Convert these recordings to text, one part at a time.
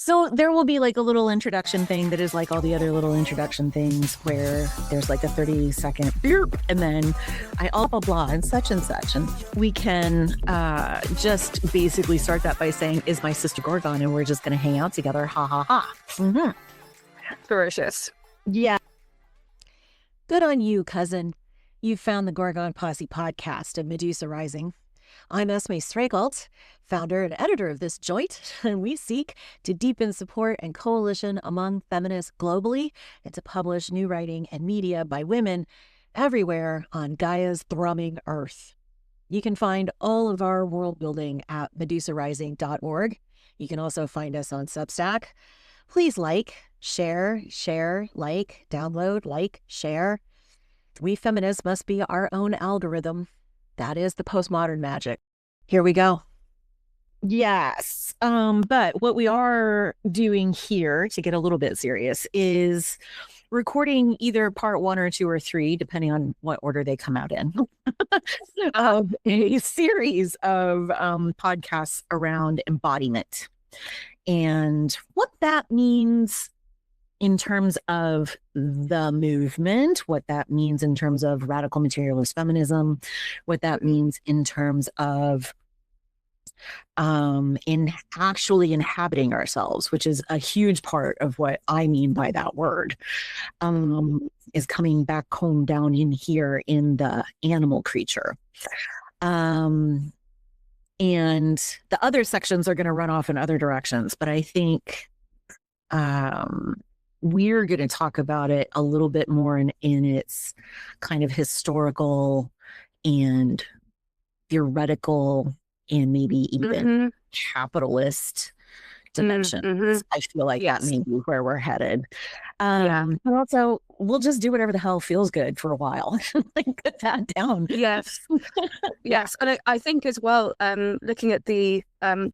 So there will be like a little introduction thing that is like all the other little introduction things where there's like a 30-second and then blah, blah, blah, and such. And we can just basically start that by saying, is my sister Gorgon, and we're just going to hang out together. Ha, ha, ha. Mm-hmm. Ferocious. Yeah. Good on you, cousin. You found the Gorgon Posse podcast of Medusa Rising. I'm Esmée Streachailt, founder and editor of this joint, and we seek to deepen support and coalition among feminists globally and to publish new writing and media by women everywhere on Gaia's thrumming earth. You can find all of our world building at medusarising.org. You can also find us on Substack. Please share, download, share. We feminists must be our own algorithm. That is the postmodern magic. Here we go. Yes. But what we are doing here, to get a little bit serious, is recording either part 1 or 2 or 3, depending on what order they come out in, of a series of podcasts around embodiment and what that means in terms of the movement, what that means in terms of radical materialist feminism, what that means in terms of in actually inhabiting ourselves, which is a huge part of what I mean by that word, is coming back home down in here in the animal creature. And the other sections are going to run off in other directions, but I think we're going to talk about it a little bit more in its kind of historical and theoretical and maybe even capitalist dimensions. I feel like that may be where we're headed. But also, we'll just do whatever the hell feels good for a while. Like, put that down. Yes. Yes. And I think as well, looking at the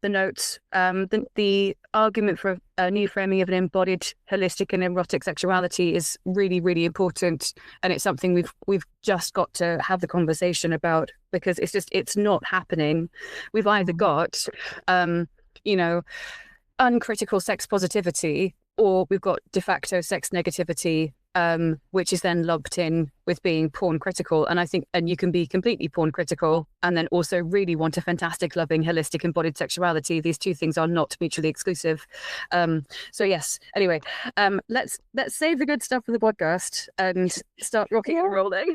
notes, the argument for a new framing of an embodied, holistic and erotic sexuality is really, really important. And it's something we've just got to have the conversation about, because it's not happening. We've either got, uncritical sex positivity, or we've got de facto sex negativity, which is then lumped in with being porn critical. And I think, and you can be completely porn critical and then also really want a fantastic, loving, holistic, embodied sexuality. These two things are not mutually exclusive. So yes, anyway, let's save the good stuff for the podcast and start rocking and rolling.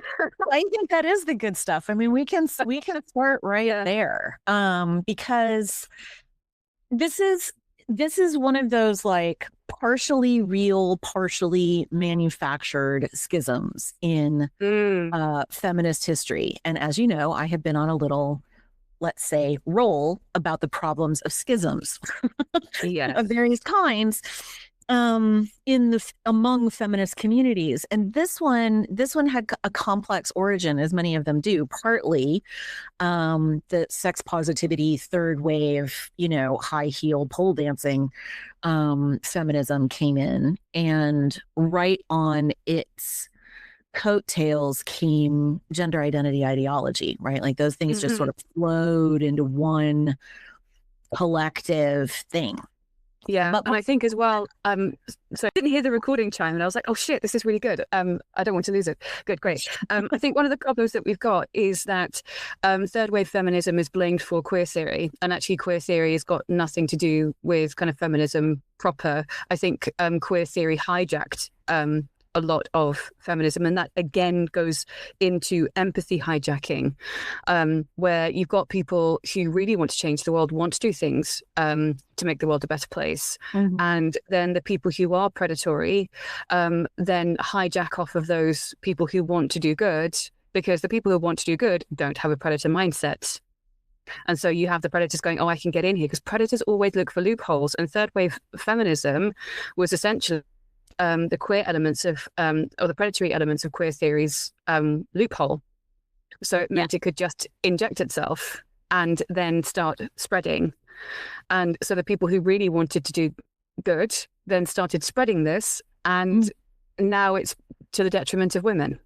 I think that is the good stuff. I mean, we can start right there, because this is one of those like partially real, partially manufactured schisms in feminist history. And as you know, I have been on a little, let's say, roll about the problems of schisms of various kinds among feminist communities. And this one had a complex origin, as many of them do. Partly the sex positivity, third wave, high heel pole dancing feminism came in, and right on its coattails came gender identity ideology, right? Like those things just sort of flowed into one collective thing. Yeah, and I think as well, so I didn't hear the recording chime and I was like, oh shit, this is really good. I don't want to lose it. Good, great. I think one of the problems that we've got is that third wave feminism is blamed for queer theory, and actually queer theory has got nothing to do with kind of feminism proper. I think queer theory hijacked a lot of feminism, and that again goes into empathy hijacking, where you've got people who really want to change the world, want to do things to make the world a better place, and then the people who are predatory then hijack off of those people who want to do good, because the people who want to do good don't have a predator mindset. And so you have the predators going, oh, I can get in here, because predators always look for loopholes. And third wave feminism was essentially the queer elements of, or the predatory elements of queer theory's loophole. So it meant it could just inject itself and then start spreading. And so the people who really wanted to do good then started spreading this, and now it's to the detriment of women.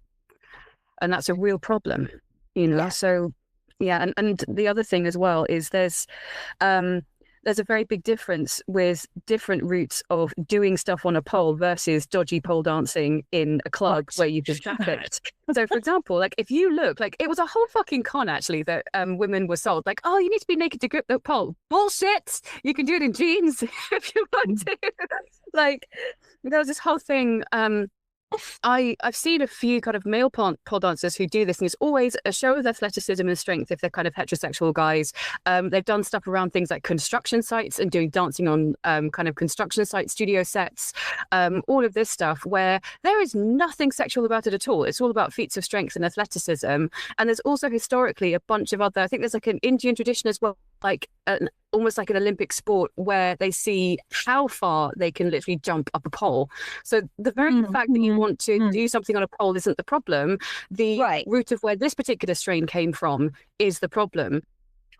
And that's a real problem, So, and the other thing as well is there's there's a very big difference with different routes of doing stuff on a pole versus dodgy pole dancing in a club where you've been trafficked. So, for example, like if you look, like it was a whole fucking con actually that women were sold, like, oh, you need to be naked to grip the pole. Bullshit! You can do it in jeans if you want to. Like, there was this whole thing. I've seen a few kind of male pole dancers who do this, and it's always a show of athleticism and strength if they're kind of heterosexual guys. They've done stuff around things like construction sites and doing dancing on kind of construction site studio sets, all of this stuff where there is nothing sexual about it at all. It's all about feats of strength and athleticism. And there's also historically a bunch of other, I think there's like an Indian tradition as well, like almost like an Olympic sport where they see how far they can literally jump up a pole. So the very fact that you want to do something on a pole isn't the problem. The root of where this particular strain came from is the problem.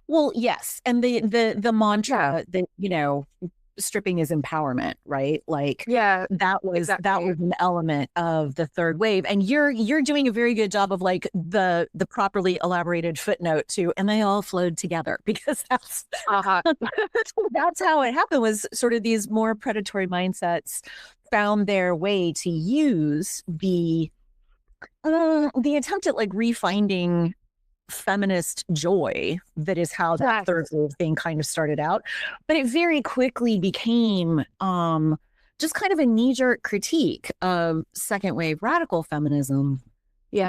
Well, yes. And the mantra that, you know, stripping is empowerment, right? Like, that was an element of the third wave. And you're doing a very good job of like the properly elaborated footnote to, and they all flowed together, because that's that's how it happened. Was sort of these more predatory mindsets found their way to use the attempt at like refinding feminist joy. That is how that third wave thing kind of started out, but it very quickly became just kind of a knee-jerk critique of second wave radical feminism,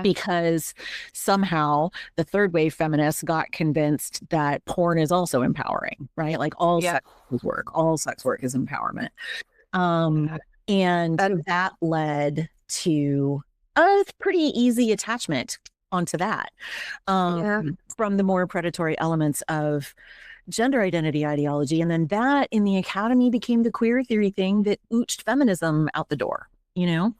because somehow the third wave feminists got convinced that porn is also empowering, right? Like all sex work is empowerment, and that led to a pretty easy attachment onto that, from the more predatory elements of gender identity ideology. And then that in the academy became the queer theory thing that ooched feminism out the door, you know?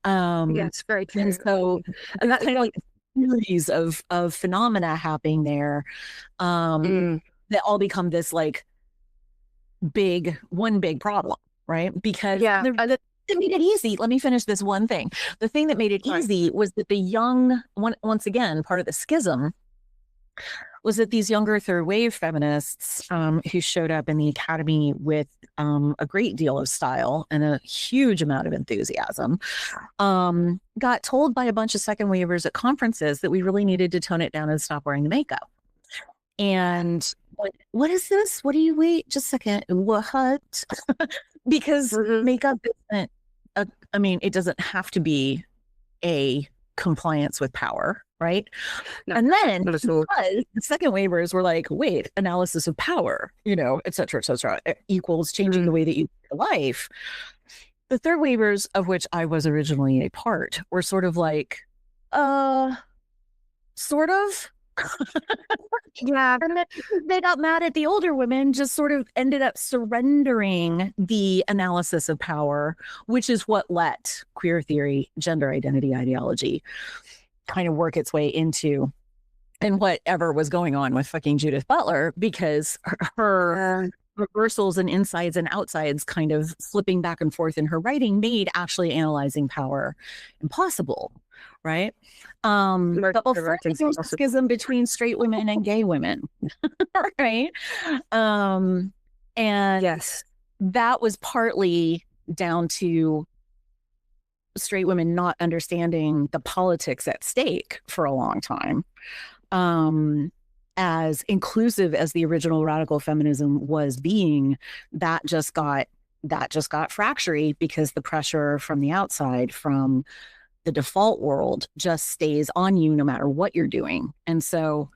It's very true. And so, and that kind of like series of phenomena happening there, that all become this like one big problem, right? Because that made it easy. Let me finish this one thing. The thing that made it easy was that the young, once again, part of the schism was that these younger third wave feminists who showed up in the academy with a great deal of style and a huge amount of enthusiasm, got told by a bunch of second wavers at conferences that we really needed to tone it down and stop wearing the makeup. And what is this? What do you wait? Just a second. What? Because makeup isn't, I mean, it doesn't have to be a compliance with power, right? No, and then the second waivers were like, wait, analysis of power, you know, et cetera, equals changing the way that you live life. The third waivers, of which I was originally a part, were sort of like, sort of. And then they got mad at the older women, just sort of ended up surrendering the analysis of power, which is what let queer theory, gender identity ideology kind of work its way into, and whatever was going on with fucking Judith Butler, because her reversals and insides and outsides kind of flipping back and forth in her writing made actually analyzing power impossible. Right. But before there was a schism between straight women and gay women. Right. And that was partly down to straight women not understanding the politics at stake for a long time. As inclusive as the original radical feminism was being, that just got fractury, because the pressure from the outside, from the default world, just stays on you no matter what you're doing. And so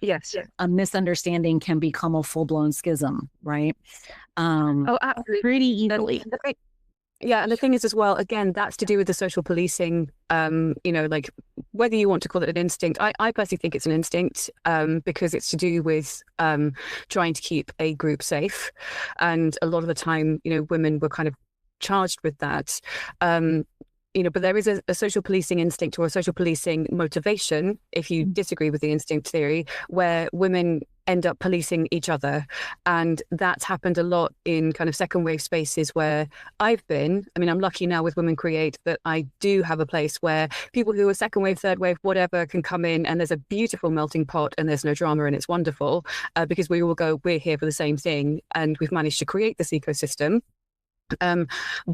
a misunderstanding can become a full-blown schism, right? Absolutely. Pretty easily. And the thing is as well, again, that's to do with the social policing, you know, like whether you want to call it an instinct. I personally think it's an instinct, because it's to do with trying to keep a group safe. And a lot of the time, you know, women were kind of charged with that. You know, but there is a social policing instinct or a social policing motivation, if you disagree with the instinct theory, where women end up policing each other. And that's happened a lot in kind of second wave spaces where I've been. I mean, I'm lucky now with Women Create that I do have a place where people who are second wave, third wave, whatever, can come in, and there's a beautiful melting pot and there's no drama, and it's wonderful because we all go, we're here for the same thing, and we've managed to create this ecosystem.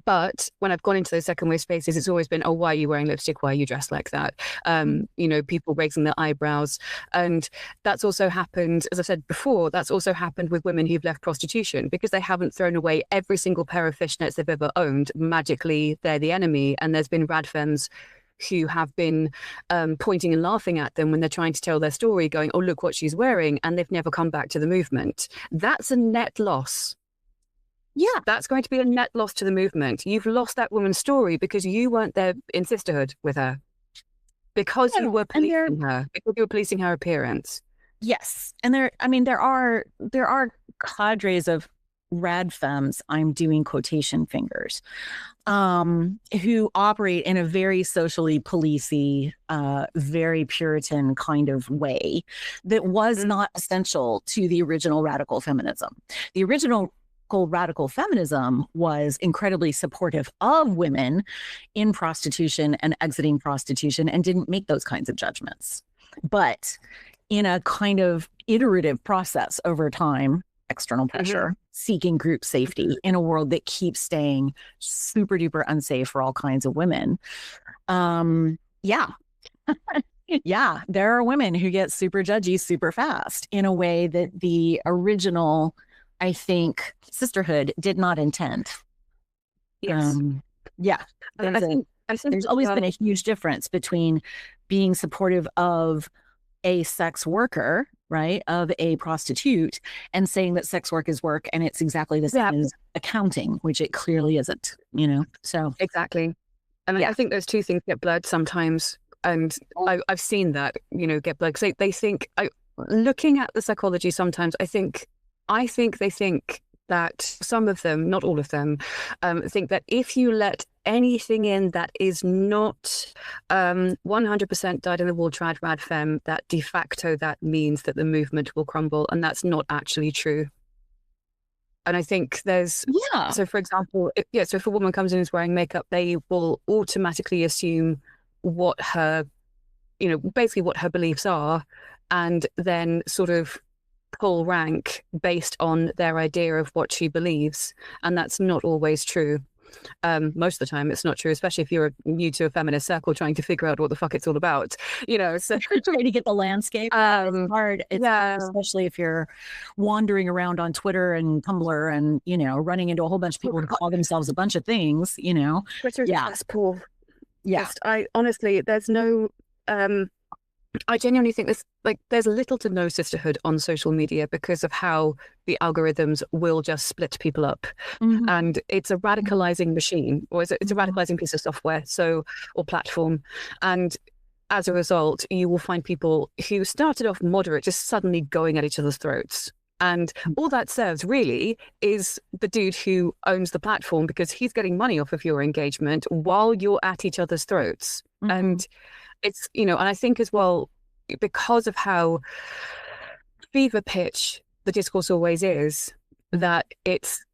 But when I've gone into those second wave spaces, it's always been, oh, why are you wearing lipstick? Why are you dressed like that? You know, people raising their eyebrows. And that's also happened, as I said before, that's also happened with women who've left prostitution because they haven't thrown away every single pair of fishnets they've ever owned. Magically, they're the enemy. And there's been rad femmes who have been pointing and laughing at them when they're trying to tell their story, going, oh, look what she's wearing. And they've never come back to the movement. That's a net loss. Yeah. That's going to be a net loss to the movement. You've lost that woman's story because you weren't there in sisterhood with her. Because you were policing her. Because you were policing her appearance. Yes. And there are cadres of rad femmes, I'm doing quotation fingers, who operate in a very socially policey, very Puritan kind of way that was not essential to the original radical feminism. The original radical feminism was incredibly supportive of women in prostitution and exiting prostitution and didn't make those kinds of judgments. But in a kind of iterative process over time, external pressure, seeking group safety in a world that keeps staying super duper unsafe for all kinds of women. Yeah, there are women who get super judgy super fast in a way that the original, I think, sisterhood did not intend. Yes. There's always been a huge difference between being supportive of a sex worker, right, of a prostitute, and saying that sex work is work and it's exactly the same as accounting, which it clearly isn't, you know? So exactly. And I think those two things get blurred sometimes. And I've seen that, you know, get blurred. Because they think, looking at the psychology sometimes, I think they think that some of them, not all of them, think that if you let anything in that is not 100% dyed-in-the-wool trad rad femme, that de facto that means that the movement will crumble, and that's not actually true. And I think there's so for example, so if a woman comes in and is wearing makeup, they will automatically assume what her, you know, basically what her beliefs are, and then sort of pull rank based on their idea of what she believes. And that's not always true. Most of the time it's not true, especially if you're new to a feminist circle trying to figure out what the fuck it's all about, you know. So trying to get the landscape, it's hard. It's hard, especially if you're wandering around on Twitter and Tumblr and, you know, running into a whole bunch of people who call themselves a bunch of things, you know. Twitter's cesspool. I honestly, there's no I genuinely think there's little to no sisterhood on social media because of how the algorithms will just split people up. And it's a radicalizing machine, or it's a radicalizing piece of software, or platform. And as a result, you will find people who started off moderate just suddenly going at each other's throats. And all that serves really is the dude who owns the platform, because he's getting money off of your engagement while you're at each other's throats. And it's, you know, and I think as well, because of how fever pitch the discourse always is, that it's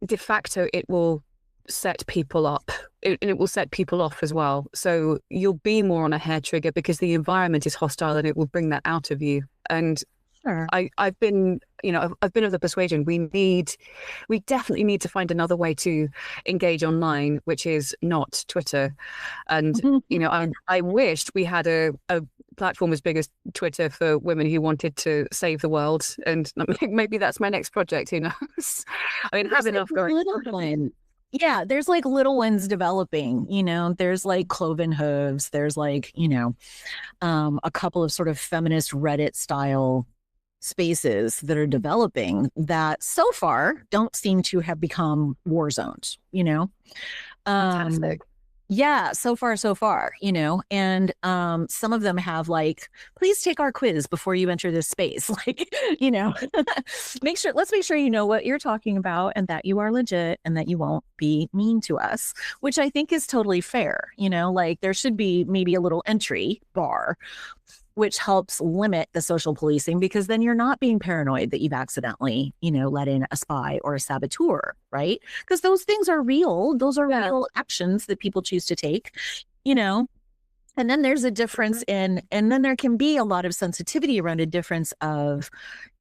de facto, it will set people up, and it will set people off as well. So you'll be more on a hair trigger because the environment is hostile and it will bring that out of you. And I've been of the persuasion we definitely need to find another way to engage online, which is not Twitter. And you know, I wished we had a platform as big as Twitter for women who wanted to save the world. And maybe that's my next project. Who knows? I mean, have enough going. Yeah, there's like little ones developing, you know, there's like Cloven Hooves, there's like, you know, a couple of sort of feminist Reddit style spaces that are developing that so far don't seem to have become war zones, you know. Fantastic. Yeah, so far, you know, and some of them have like, please take our quiz before you enter this space. Like, you know, let's make sure you know what you're talking about and that you are legit and that you won't be mean to us, which I think is totally fair. You know, like there should be maybe a little entry bar which helps limit the social policing, because then you're not being paranoid that you've accidentally, let in a spy or a saboteur, right? Because those things are real. Those are real actions that people choose to take, And then there's a difference and then there can be a lot of sensitivity around a difference of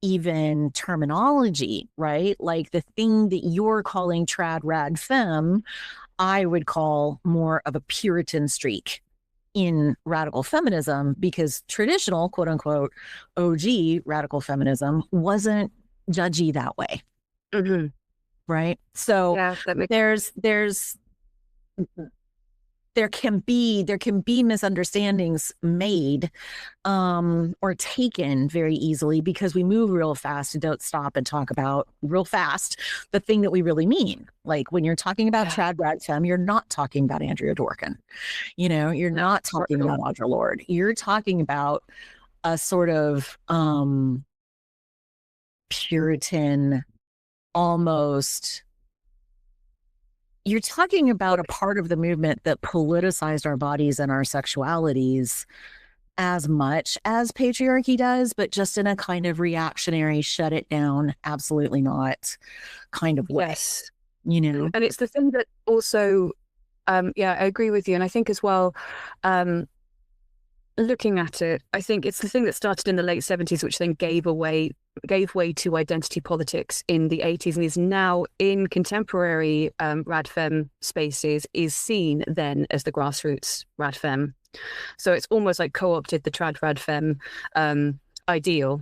even terminology, right? Like the thing that you're calling trad, rad, femme, I would call more of a Puritan streak in radical feminism, because traditional, quote unquote, OG radical feminism wasn't judgy that way. Mm-hmm. Right. So there can be misunderstandings made or taken very easily because we move real fast and don't stop and talk about real fast the thing that we really mean. Like when you're talking about trad, rad, femme, you're not talking about Andrea Dworkin. You're not talking about Audre Lorde. You're talking about a sort of Puritan, almost. You're talking about a part of the movement that politicized our bodies and our sexualities as much as patriarchy does, but just in a kind of reactionary, shut it down, absolutely not kind of way. Yes. And it's the thing that also, I agree with you. And I think as well, looking at it, I think it's the thing that started in the late 70s, which then gave way to identity politics in the 80s, and is now in contemporary rad femme spaces is seen then as the grassroots rad femme. So it's almost like co-opted the trad rad femme ideal,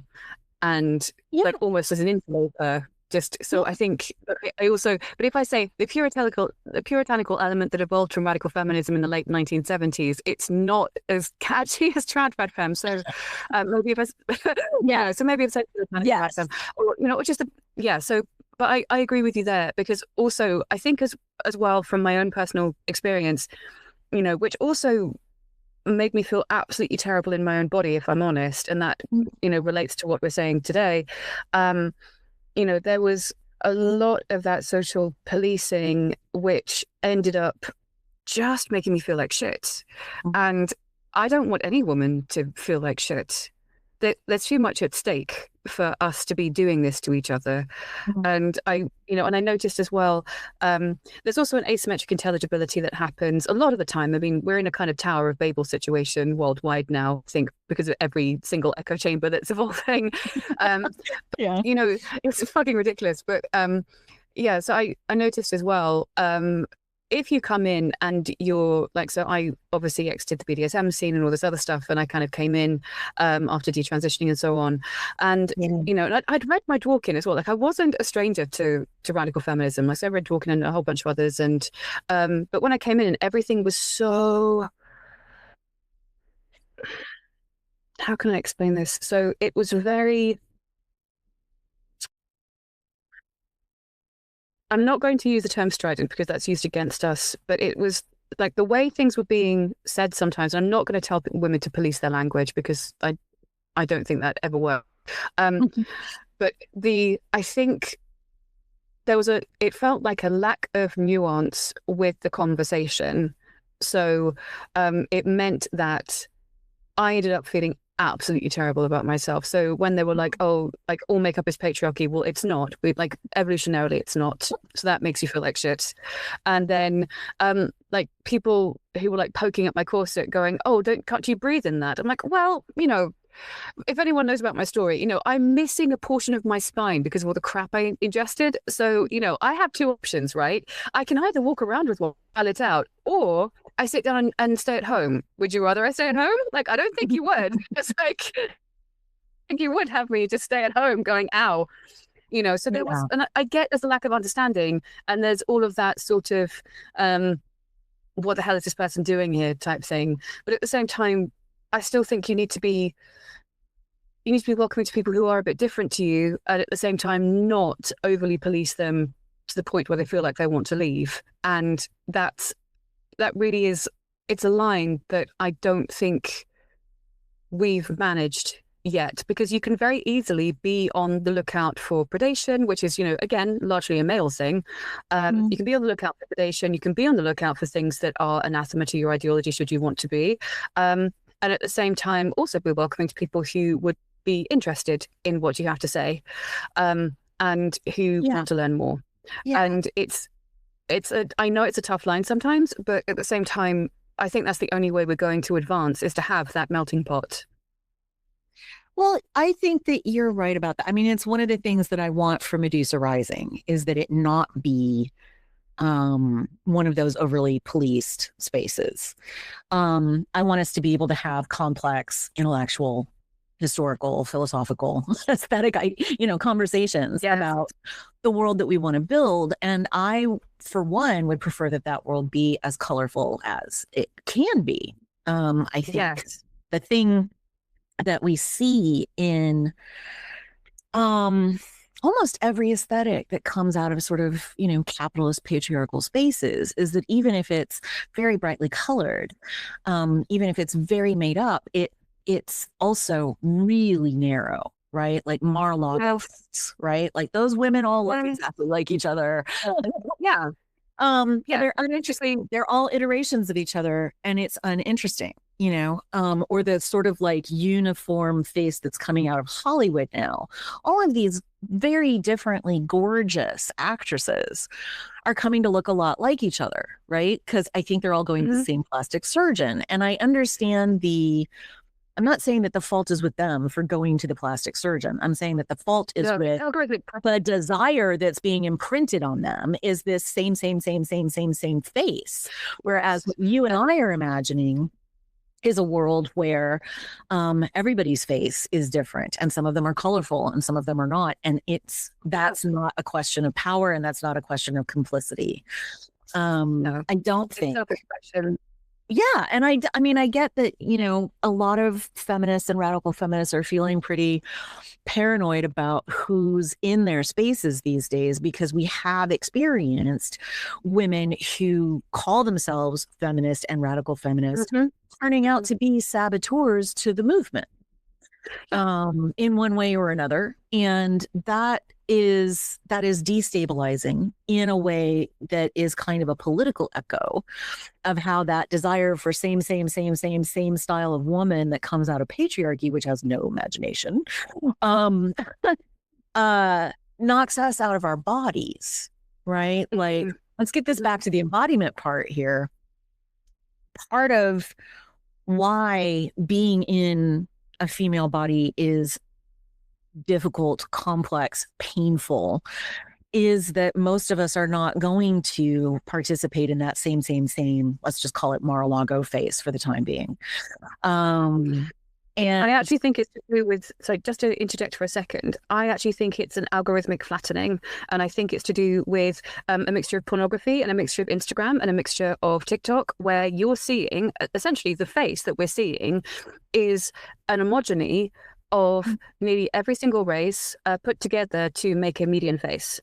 and like almost as an interloper. Just so I think I also, but if I say the puritanical element that evolved from radical feminism in the late 1970s, it's not as catchy as trad rad femme. So maybe if I, so maybe if I say rad femme, or just So, but I agree with you there, because also I think as well from my own personal experience, which also made me feel absolutely terrible in my own body, if I'm honest, and that relates to what we're saying today. There was a lot of that social policing, which ended up just making me feel like shit. And I don't want any woman to feel like shit. There's too much at stake for us to be doing this to each other. And I noticed as well, there's also an asymmetric intelligibility that happens a lot of the time. I mean, we're in a kind of Tower of Babel situation worldwide now, I think, because of every single echo chamber that's evolving. It's fucking ridiculous. But so I noticed as well, if you come in and you're like, so I obviously exited the BDSM scene and all this other stuff, and I kind of came in after detransitioning and so on. And, I'd read my Dworkin as well. Like I wasn't a stranger to radical feminism. Like I read Dworkin and a whole bunch of others. And, but when I came in and everything was so, how can I explain this? So it was very, I'm not going to use the term strident because that's used against us, but it was like the way things were being said sometimes. I'm not going to tell women to police their language because I don't think that ever worked. But I think it felt like a lack of nuance with the conversation. So it meant that I ended up feeling absolutely terrible about myself. So when they were like, oh, like all makeup is patriarchy, well, it's not. Like evolutionarily, it's not. So that makes you feel like shit. And then like people who were like poking at my corset going, oh, can't you breathe in that? I'm like, well, if anyone knows about my story, I'm missing a portion of my spine because of all the crap I ingested. So, I have two options, right? I can either walk around with one while it's out, or I sit down and stay at home. Would you rather I stay at home? Like, I don't think you would. It's like, I think you would have me just stay at home going, ow. So there was, and I get there's a lack of understanding, and there's all of that sort of, what the hell is this person doing here type thing. But at the same time, I still think you need to be welcoming to people who are a bit different to you, and at the same time not overly police them to the point where they feel like they want to leave. And that really is, it's a line that I don't think we've managed yet, because you can very easily be on the lookout for predation, which is, again, largely a male thing. You can be on the lookout for predation. You can be on the lookout for things that are anathema to your ideology, should you want to be. And at the same time, also be welcoming to people who would be interested in what you have to say, and who want to learn more. And I know it's a tough line sometimes, but at the same time, I think that's the only way we're going to advance, is to have that melting pot. Well, I think that you're right about that. I mean, it's one of the things that I want for Medusa Rising, is that it not be one of those overly policed spaces. I want us to be able to have complex, intellectual, historical, philosophical, aesthetic, conversations about the world that we want to build. And I, for one, would prefer that world be as colorful as it can be. I think the thing that we see in almost every aesthetic that comes out of sort of, capitalist patriarchal spaces is that even if it's very brightly colored, even if it's very made up, it's also really narrow, right? Like Mar-a-Lago, right? Like those women all look exactly like each other. They're uninteresting. They're all iterations of each other, and it's uninteresting, or the sort of like uniform face that's coming out of Hollywood now. All of these very differently gorgeous actresses are coming to look a lot like each other, right? Because I think they're all going to the same plastic surgeon. And I understand I'm not saying that the fault is with them for going to the plastic surgeon. I'm saying that the fault is with the desire that's being imprinted on them is this same face. Whereas what you and I are imagining is a world where everybody's face is different, and some of them are colorful and some of them are not. And that's not a question of power, and that's not a question of complicity. I don't think. Yeah. And I mean, I get that, a lot of feminists and radical feminists are feeling pretty paranoid about who's in their spaces these days, because we have experienced women who call themselves feminist and radical feminists turning out to be saboteurs to the movement in one way or another. And that is destabilizing in a way that is kind of a political echo of how that desire for same style of woman that comes out of patriarchy, which has no imagination, knocks us out of our bodies, right? Like, let's get this back to the embodiment part here. Part of why being in a female body is difficult, complex, painful, is that most of us are not going to participate in that same, let's just call it Mar-a-Lago face for the time being. And I actually think it's to do with, so just to interject for a second, I actually think it's an algorithmic flattening. And I think it's to do with a mixture of pornography and a mixture of Instagram and a mixture of TikTok, where you're seeing essentially the face that we're seeing is an homogeny of nearly every single race put together to make a median face.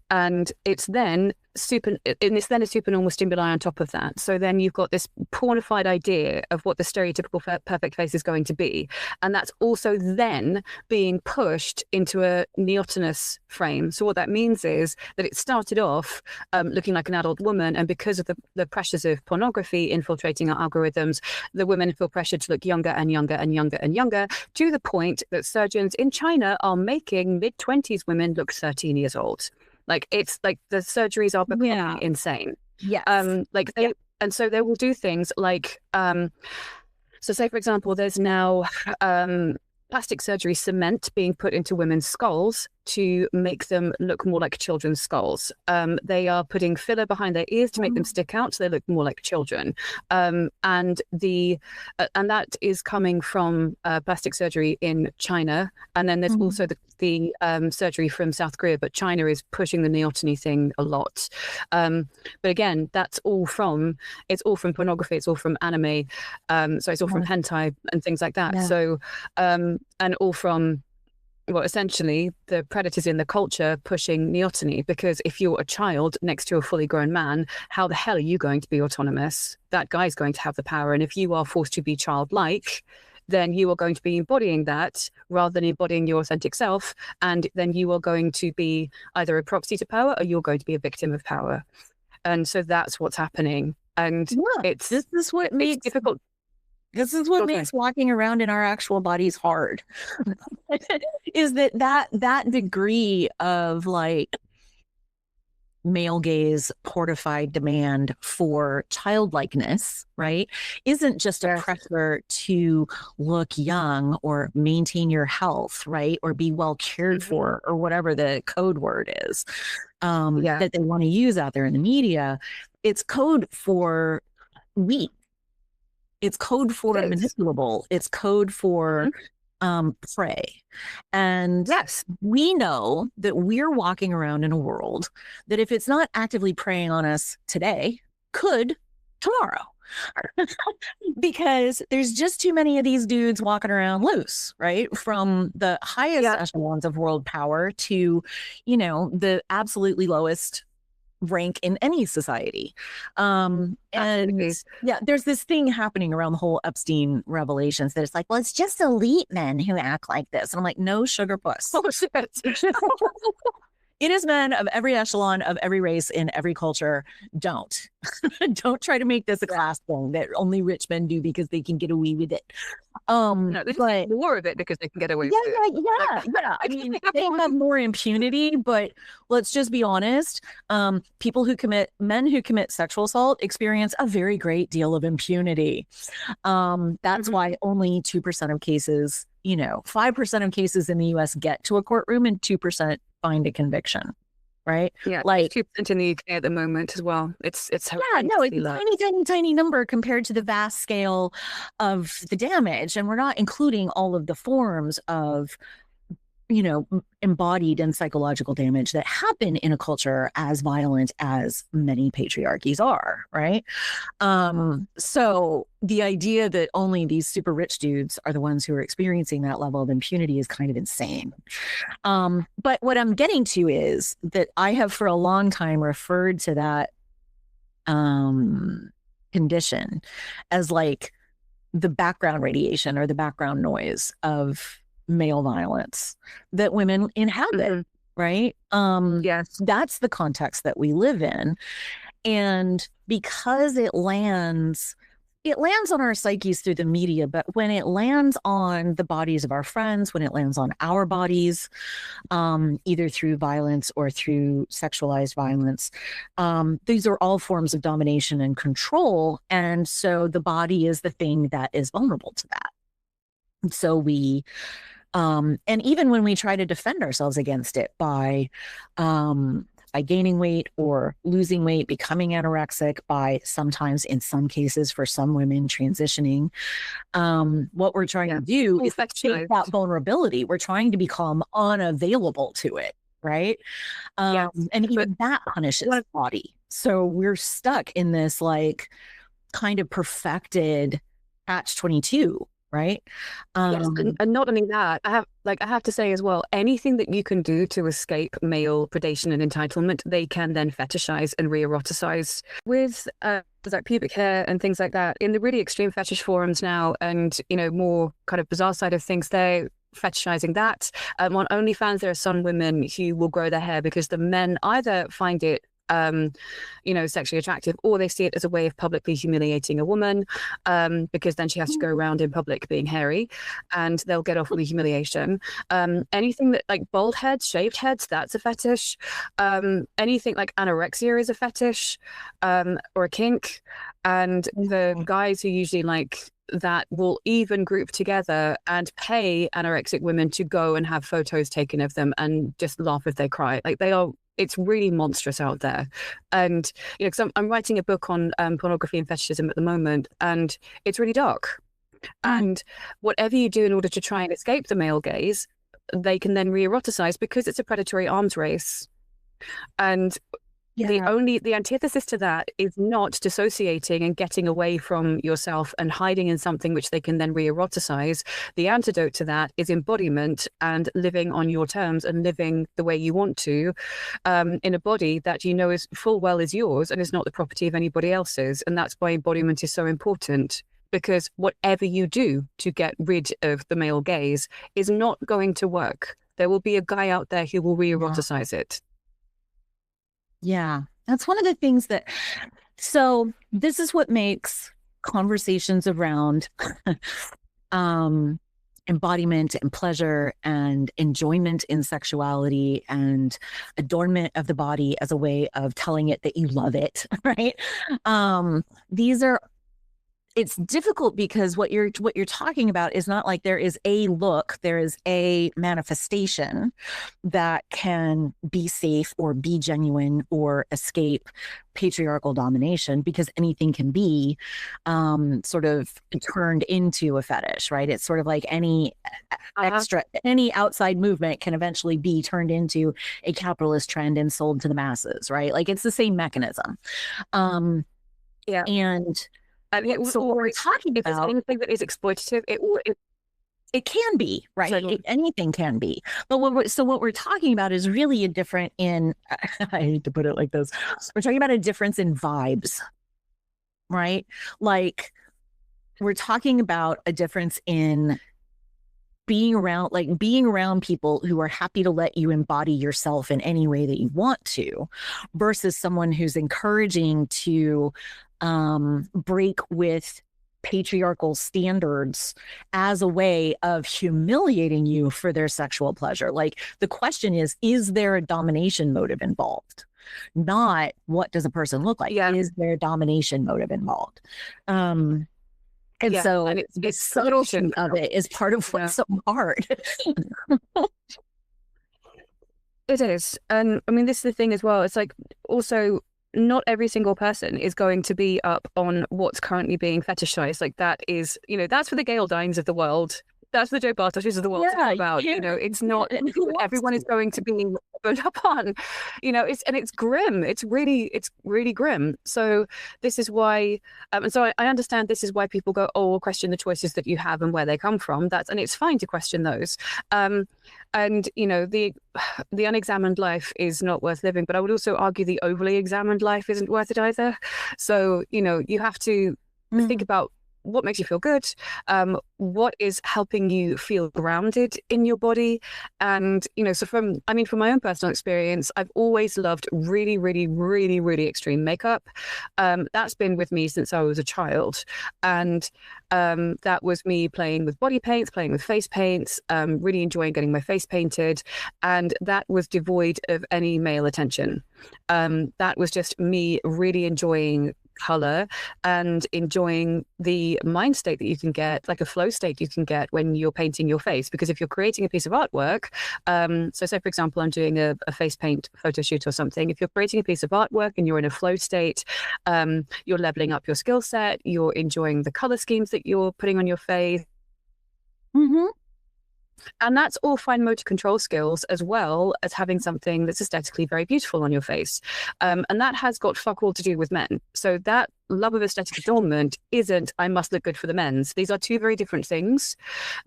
And it's then a supernormal stimuli on top of that. So then you've got this pornified idea of what the stereotypical perfect face is going to be. And that's also then being pushed into a neotenous frame. So what that means is that it started off looking like an adult woman. And because of the pressures of pornography infiltrating our algorithms, the women feel pressured to look younger and younger and younger and younger, to the point that surgeons in China are making mid-20s women look 13 years old. Like, it's like the surgeries are becoming insane. Yes. And so they will do things like, so say, for example, there's now plastic surgery cement being put into women's skulls to make them look more like children's skulls. They are putting filler behind their ears to make them stick out so they look more like children. And that is coming from plastic surgery in China. And then there's also the surgery from South Korea, but China is pushing the neoteny thing a lot. But again, it's all from pornography, it's all from anime. So it's all from hentai and things like that. So, and all from, well, essentially the predators in the culture pushing neoteny, because if you're a child next to a fully grown man, how the hell are you going to be autonomous? That guy's going to have the power. And if you are forced to be childlike, then you are going to be embodying that rather than embodying your authentic self. And then you are going to be either a proxy to power or you're going to be a victim of power. And so that's what's happening. And this is what makes it difficult. This is what makes walking around in our actual bodies hard. Is that degree of like male gaze portified demand for childlikeness, right, isn't just a pressure to look young or maintain your health, right, or be well cared for, or whatever the code word is that they want to use out there in the media. It's code for weak. It's code for manipulable. It's code for prey. And yes, we know that we're walking around in a world that if it's not actively preying on us today, could tomorrow. Because there's just too many of these dudes walking around loose, right? From the highest echelons of world power to, you know, the absolutely lowest rank in any society. And yeah, there's this thing happening around the whole Epstein revelations that it's like, well, it's just elite men who act like this. And I'm like, no, sugar puss. Oh, shit. It is men of every echelon, of every race, in every culture. Don't try to make this a class thing that only rich men do because they can get away with it. No, they just more of it because they can get away with it. Yeah. I mean, they have more impunity, but let's just be honest. Men who commit sexual assault experience a very great deal of impunity. That's why only 2% of cases, 5% of cases in the U.S. get to a courtroom and 2% find a conviction, right? Yeah, like 2% in the UK at the moment as well. It's it's a tiny number compared to the vast scale of the damage, and we're not including all of the forms of embodied and psychological damage that happen in a culture as violent as many patriarchies are, right? So the idea that only these super rich dudes are the ones who are experiencing that level of impunity is kind of insane. But what I'm getting to is that I have for a long time referred to that condition as like the background radiation or the background noise of male violence that women inhabit, right? Yes, that's the context that we live in. And because it lands on our psyches through the media, but when it lands on the bodies of our friends, when it lands on our bodies, either through violence or through sexualized violence, these are all forms of domination and control. And so the body is the thing that is vulnerable to that. So we and even when we try to defend ourselves against it by gaining weight or losing weight, becoming anorexic, by sometimes, in some cases, for some women, transitioning, what we're trying to do is take that vulnerability. We're trying to become unavailable to it, right? And even that punishes the body. So we're stuck in this like kind of perfected catch-22. Right. Yes, and not only that, I have to say as well, anything that you can do to escape male predation and entitlement, they can then fetishize and re-eroticize with like pubic hair and things like that. In the really extreme fetish forums now, and more kind of bizarre side of things, they're fetishizing that. On OnlyFans, there are some women who will grow their hair because the men either find it sexually attractive, or they see it as a way of publicly humiliating a woman, because then she has to go around in public being hairy, and they'll get off with the humiliation. Anything that like bald heads, shaved heads, that's a fetish. Anything like anorexia is a fetish, or a kink. And the guys who usually like that will even group together and pay anorexic women to go and have photos taken of them and just laugh if they cry. Like it's really monstrous out there. And, because I'm writing a book on pornography and fetishism at the moment, and it's really dark. And whatever you do in order to try and escape the male gaze, they can then re-eroticize because it's a predatory arms race. And the antithesis to that is not dissociating and getting away from yourself and hiding in something which they can then re-eroticize. The antidote to that is embodiment and living on your terms and living the way you want to, in a body that is full well is yours and is not the property of anybody else's. And that's why embodiment is so important, because whatever you do to get rid of the male gaze is not going to work. There will be a guy out there who will re-eroticize it. Yeah, that's one of the things so this is what makes conversations around embodiment and pleasure and enjoyment in sexuality and adornment of the body as a way of telling it that you love it, right? These are, it's difficult because what you're talking about is not like there is a look, there is a manifestation that can be safe or be genuine or escape patriarchal domination, because anything can be sort of turned into a fetish, right? It's sort of like any any outside movement can eventually be turned into a capitalist trend and sold to the masses, right? Like it's the same mechanism. Yeah. And so what we're talking about, anything that is exploitative, it can be, right? Anything can be. But what we're talking about is really a different in, I hate to put it like this, we're talking about a difference in vibes, right? Like we're talking about a difference in being around people who are happy to let you embody yourself in any way that you want to, versus someone who's encouraging to break with patriarchal standards as a way of humiliating you for their sexual pleasure. Like the question is there a domination motive involved? Not what does a person look like? Yeah. Is there a domination motive involved? So the subtlety of it is part of what's so hard. It is. And I mean, this is the thing as well. It's like also not every single person is going to be up on what's currently being fetishized. Like that is, that's for the Gail Dines of the world. That's the Joe Bartoshes of the world about. It's not everyone is going to be put up on. It's grim. It's really grim. So this is why, and so I understand this is why people go, oh, we'll question the choices that you have and where they come from. And it's fine to question those. And the unexamined life is not worth living. But I would also argue the overly examined life isn't worth it either. So you have to think about what makes you feel good, what is helping you feel grounded in your body. And, so from my own personal experience, I've always loved really, really, really, really extreme makeup. That's been with me since I was a child. And that was me playing with body paints, playing with face paints, really enjoying getting my face painted. And that was devoid of any male attention. That was just me really enjoying color and enjoying the mind state that you can get, like a flow state you can get when you're painting your face. Because if you're creating a piece of artwork, so say for example I'm doing a face paint photo shoot or something, if you're creating a piece of artwork and you're in a flow state, you're leveling up your skill set, you're enjoying the color schemes that you're putting on your face. And that's all fine motor control skills, as well as having something that's aesthetically very beautiful on your face. And that has got fuck all to do with men. So that love of aesthetic adornment isn't, I must look good for the men's. These are two very different things.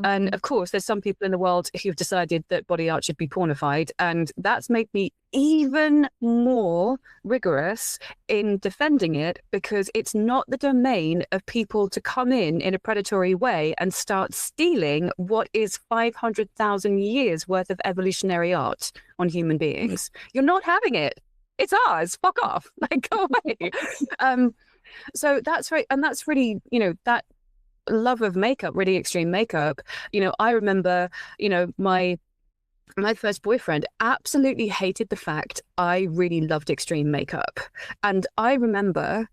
And of course, there's some people in the world who've decided that body art should be pornified. And that's made me even more rigorous in defending it, because it's not the domain of people to come in a predatory way and start stealing what is 500,000 years worth of evolutionary art on human beings. You're not having it. It's ours. Fuck off. Like, go away. So that's right. And that's really, that love of makeup, really extreme makeup. I remember, my first boyfriend absolutely hated the fact I really loved extreme makeup. And I remember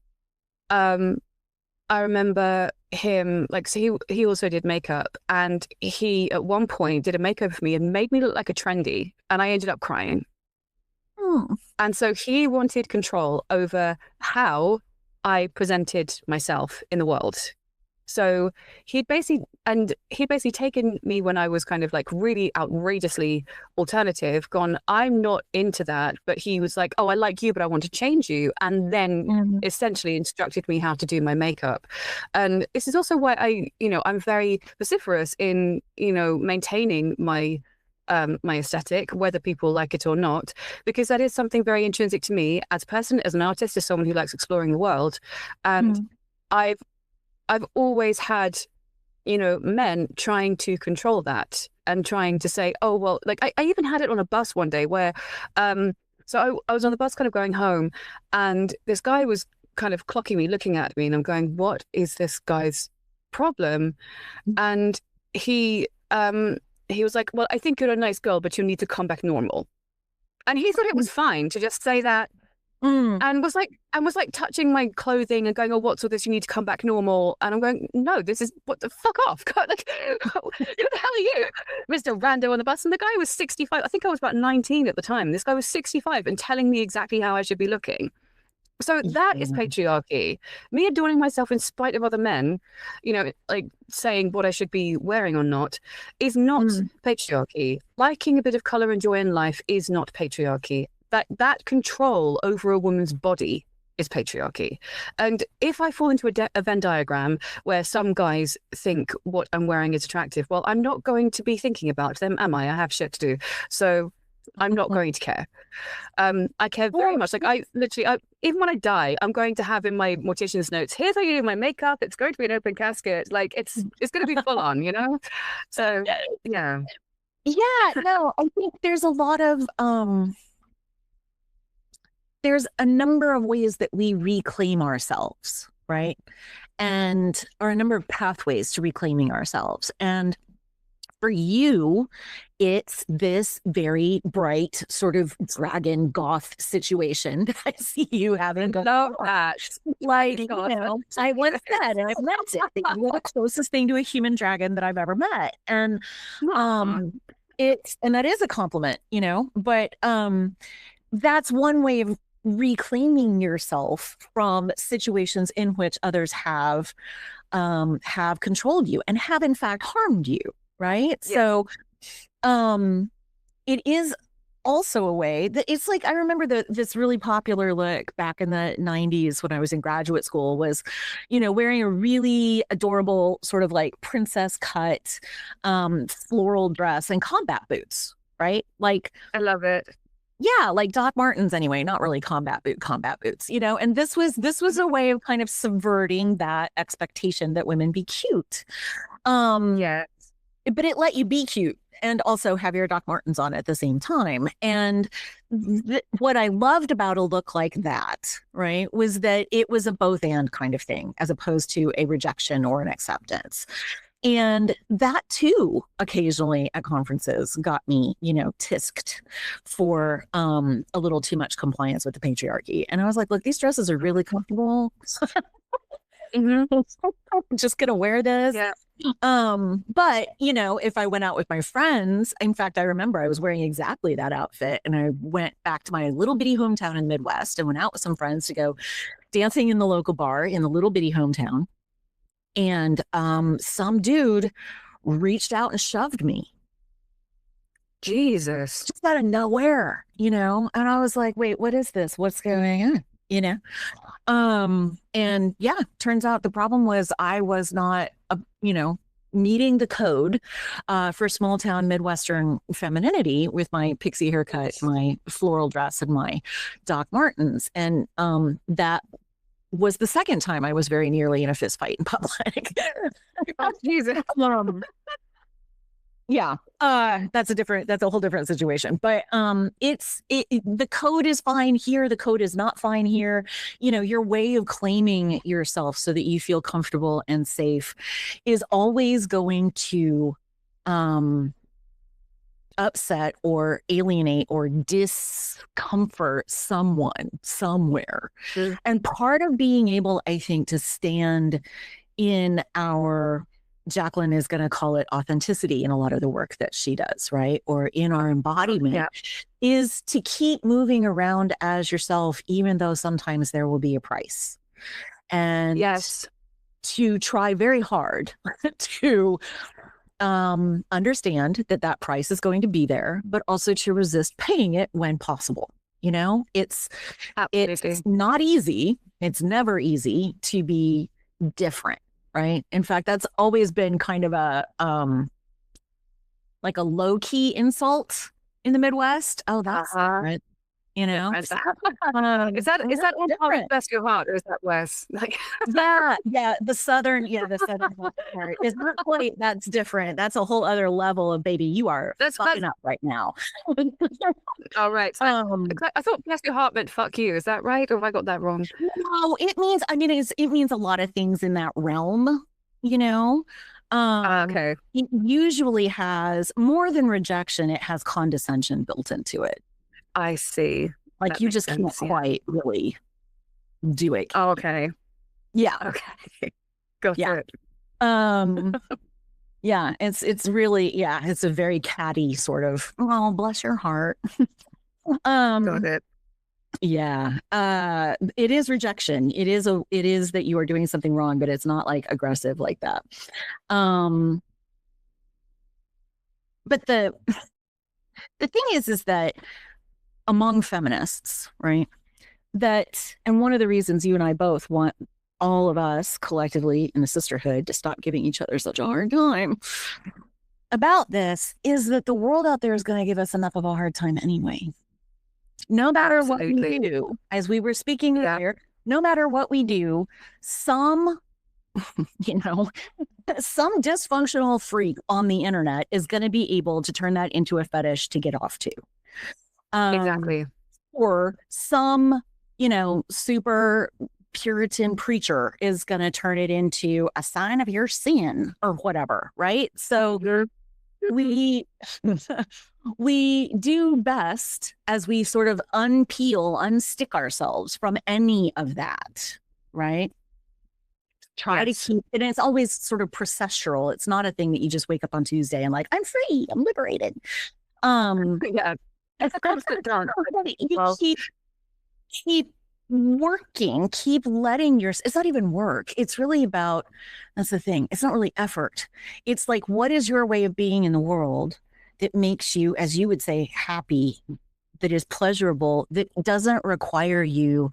him, like, so he also did makeup, and he at one point did a makeover for me and made me look like a trendy, and I ended up crying. And so he wanted control over how I presented myself in the world. So he'd basically taken me when I was kind of like really outrageously alternative, gone, I'm not into that. But he was like, oh, I like you, but I want to change you. And then essentially instructed me how to do my makeup. And this is also why I'm very vociferous in, maintaining my my aesthetic, whether people like it or not, because that is something very intrinsic to me as a person, as an artist, as someone who likes exploring the world. And I've always had, men trying to control that and trying to say, oh, well, like I even had it on a bus one day where, so I was on the bus kind of going home, and this guy was kind of clocking me, looking at me, and I'm going, what is this guy's problem? And he was like, well, I think you're a nice girl, but you need to come back normal. And he thought it was fine to just say that. And was like touching my clothing and going, oh, what's all this? You need to come back normal. And I'm going, no, this is what the fuck off. Like, who the hell are you, Mr. Rando on the bus? And the guy was 65. I think I was about 19 at the time. This guy was 65 and telling me exactly how I should be looking. So that is patriarchy. Me adorning myself in spite of other men, you know, like saying what I should be wearing or not, is not patriarchy. Liking a bit of color and joy in life is not patriarchy. That control over a woman's body is patriarchy. And if I fall into a Venn diagram where some guys think what I'm wearing is attractive, well, I'm not going to be thinking about them, am I? I have shit to do. So I'm not going to care. I care very much. Like I even when I die, I'm going to have in my mortician's notes, here's how you do my makeup. It's going to be an open casket. Like it's going to be full on, you know? So yeah. Yeah, no, I think there's a lot of there's a number of ways that we reclaim ourselves, right? Or a number of pathways to reclaiming ourselves. And for you, it's this very bright sort of dragon goth situation that I see you having. Love that. Like, you know, I once said, and I've meant it, that you are the closest thing to a human dragon that I've ever met. And and that is a compliment, you know, but that's one way of reclaiming yourself from situations in which others have controlled you and have in fact harmed you, right? Yeah. So it is also a way that it's like, I remember this really popular look back in the 90s when I was in graduate school was, you know, wearing a really adorable sort of like princess cut floral dress and combat boots, right? Like, I love it. Yeah, like Doc Martens anyway, not really combat boots, you know, and this was a way of kind of subverting that expectation that women be cute. Yeah. But it let you be cute and also have your Doc Martens on at the same time. And what I loved about a look like that, right, was that it was a both and kind of thing, as opposed to a rejection or an acceptance. And that too, occasionally at conferences got me, you know, tisked for a little too much compliance with the patriarchy. And I was like, look, these dresses are really comfortable. I'm just going to wear this. Yeah. But, you know, if I went out with my friends, in fact, I remember I was wearing exactly that outfit. And I went back to my little bitty hometown in the Midwest and went out with some friends to go dancing in the local bar in the little bitty hometown. And some dude reached out and shoved me. Jesus. Just out of nowhere, you know? And I was like, wait, what is this? What's going on? You know? And yeah, turns out the problem was I was not, you know, meeting the code for small town Midwestern femininity with my pixie haircut, my floral dress, and my Doc Martens. And that was the second time I was very nearly in a fist fight in public. Oh, Jesus. Yeah, that's a whole different situation. But the code is fine here. The code is not fine here. You know, your way of claiming yourself so that you feel comfortable and safe is always going to upset or alienate or discomfort someone somewhere. And part of being able, I think, to stand in our, Jacqueline is going to call it authenticity in a lot of the work that she does, right? Or in our embodiment, is to keep moving around as yourself, even though sometimes there will be a price. And to try very hard to understand that price is going to be there, but also to resist paying it when possible. You know, it's not easy. It's never easy to be different, right? In fact, that's always been kind of a like a low key insult in the Midwest. Oh, that's different. you know? Is that on Bless Your Heart, or is that Wes? Like, the southern part is not quite. That's different. That's a whole other level of baby. You are fucking up right now. All right. I thought Bless Your Heart meant fuck you. Is that right, or have I got that wrong? No, it means. I mean, it means a lot of things in that realm. You know. Okay. It usually has more than rejection. It has condescension built into it. I see. Like that you just can't quite really do it. Oh, okay. Yeah. Okay. Go for it. Yeah, it's really, it's a very catty sort of, oh, bless your heart. Got it. Yeah. It is rejection. It is that you are doing something wrong, but it's not like aggressive like that. But the thing is that among feminists, right, and one of the reasons you and I both want all of us collectively in the sisterhood to stop giving each other such a hard time about this is that the world out there is going to give us enough of a hard time anyway. No matter what we do, as we were speaking earlier, no matter what we do, some dysfunctional freak on the internet is going to be able to turn that into a fetish to get off to. Exactly. Or some, super Puritan preacher is going to turn it into a sign of your sin or whatever, right? So we do best as we sort of unstick ourselves from any of that, right? Try to keep, and it's always sort of processual. It's not a thing that you just wake up on Tuesday and like, I'm free, I'm liberated. It's a constant turn. You keep working, keep letting it's not even work. It's really about, that's the thing. It's not really effort. It's like, what is your way of being in the world that makes you, as you would say, happy, that is pleasurable, that doesn't require you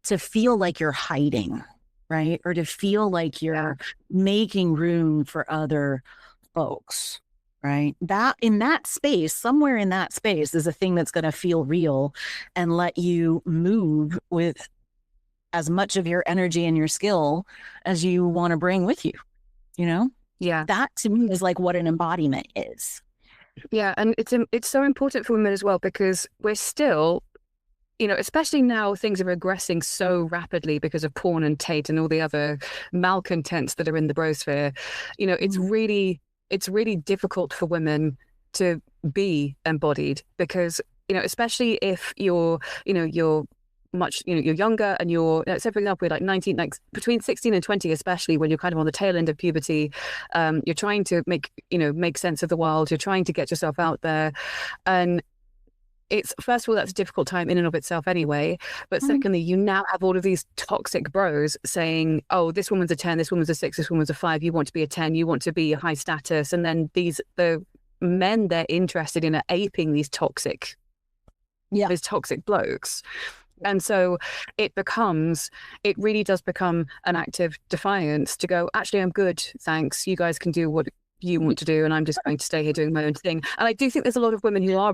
to feel like you're hiding, right? Or to feel like you're making room for other folks. Right. That in that space, somewhere in that space is a thing that's going to feel real and let you move with as much of your energy and your skill as you want to bring with you, Yeah. That to me is like what an embodiment is. Yeah. And it's so important for women as well, because we're still, especially now things are regressing so rapidly because of porn and Tate and all the other malcontents that are in the brosphere. It's really difficult for women to be embodied because, especially if you're much, you're younger and you're, say for example, like 19, like between 16 and 20, especially when you're kind of on the tail end of puberty, you're trying to make sense of the world. You're trying to get yourself out there. And it's, first of all, that's a difficult time in and of itself anyway. But secondly, you now have all of these toxic bros saying, oh, this woman's a 10, this woman's a 6, this woman's a 5. You want to be a 10, you want to be high status. And then the men they're interested in are aping these toxic blokes. And so it really does become an act of defiance to go, actually, I'm good, thanks. You guys can do what you want to do, and I'm just going to stay here doing my own thing. And I do think there's a lot of women who are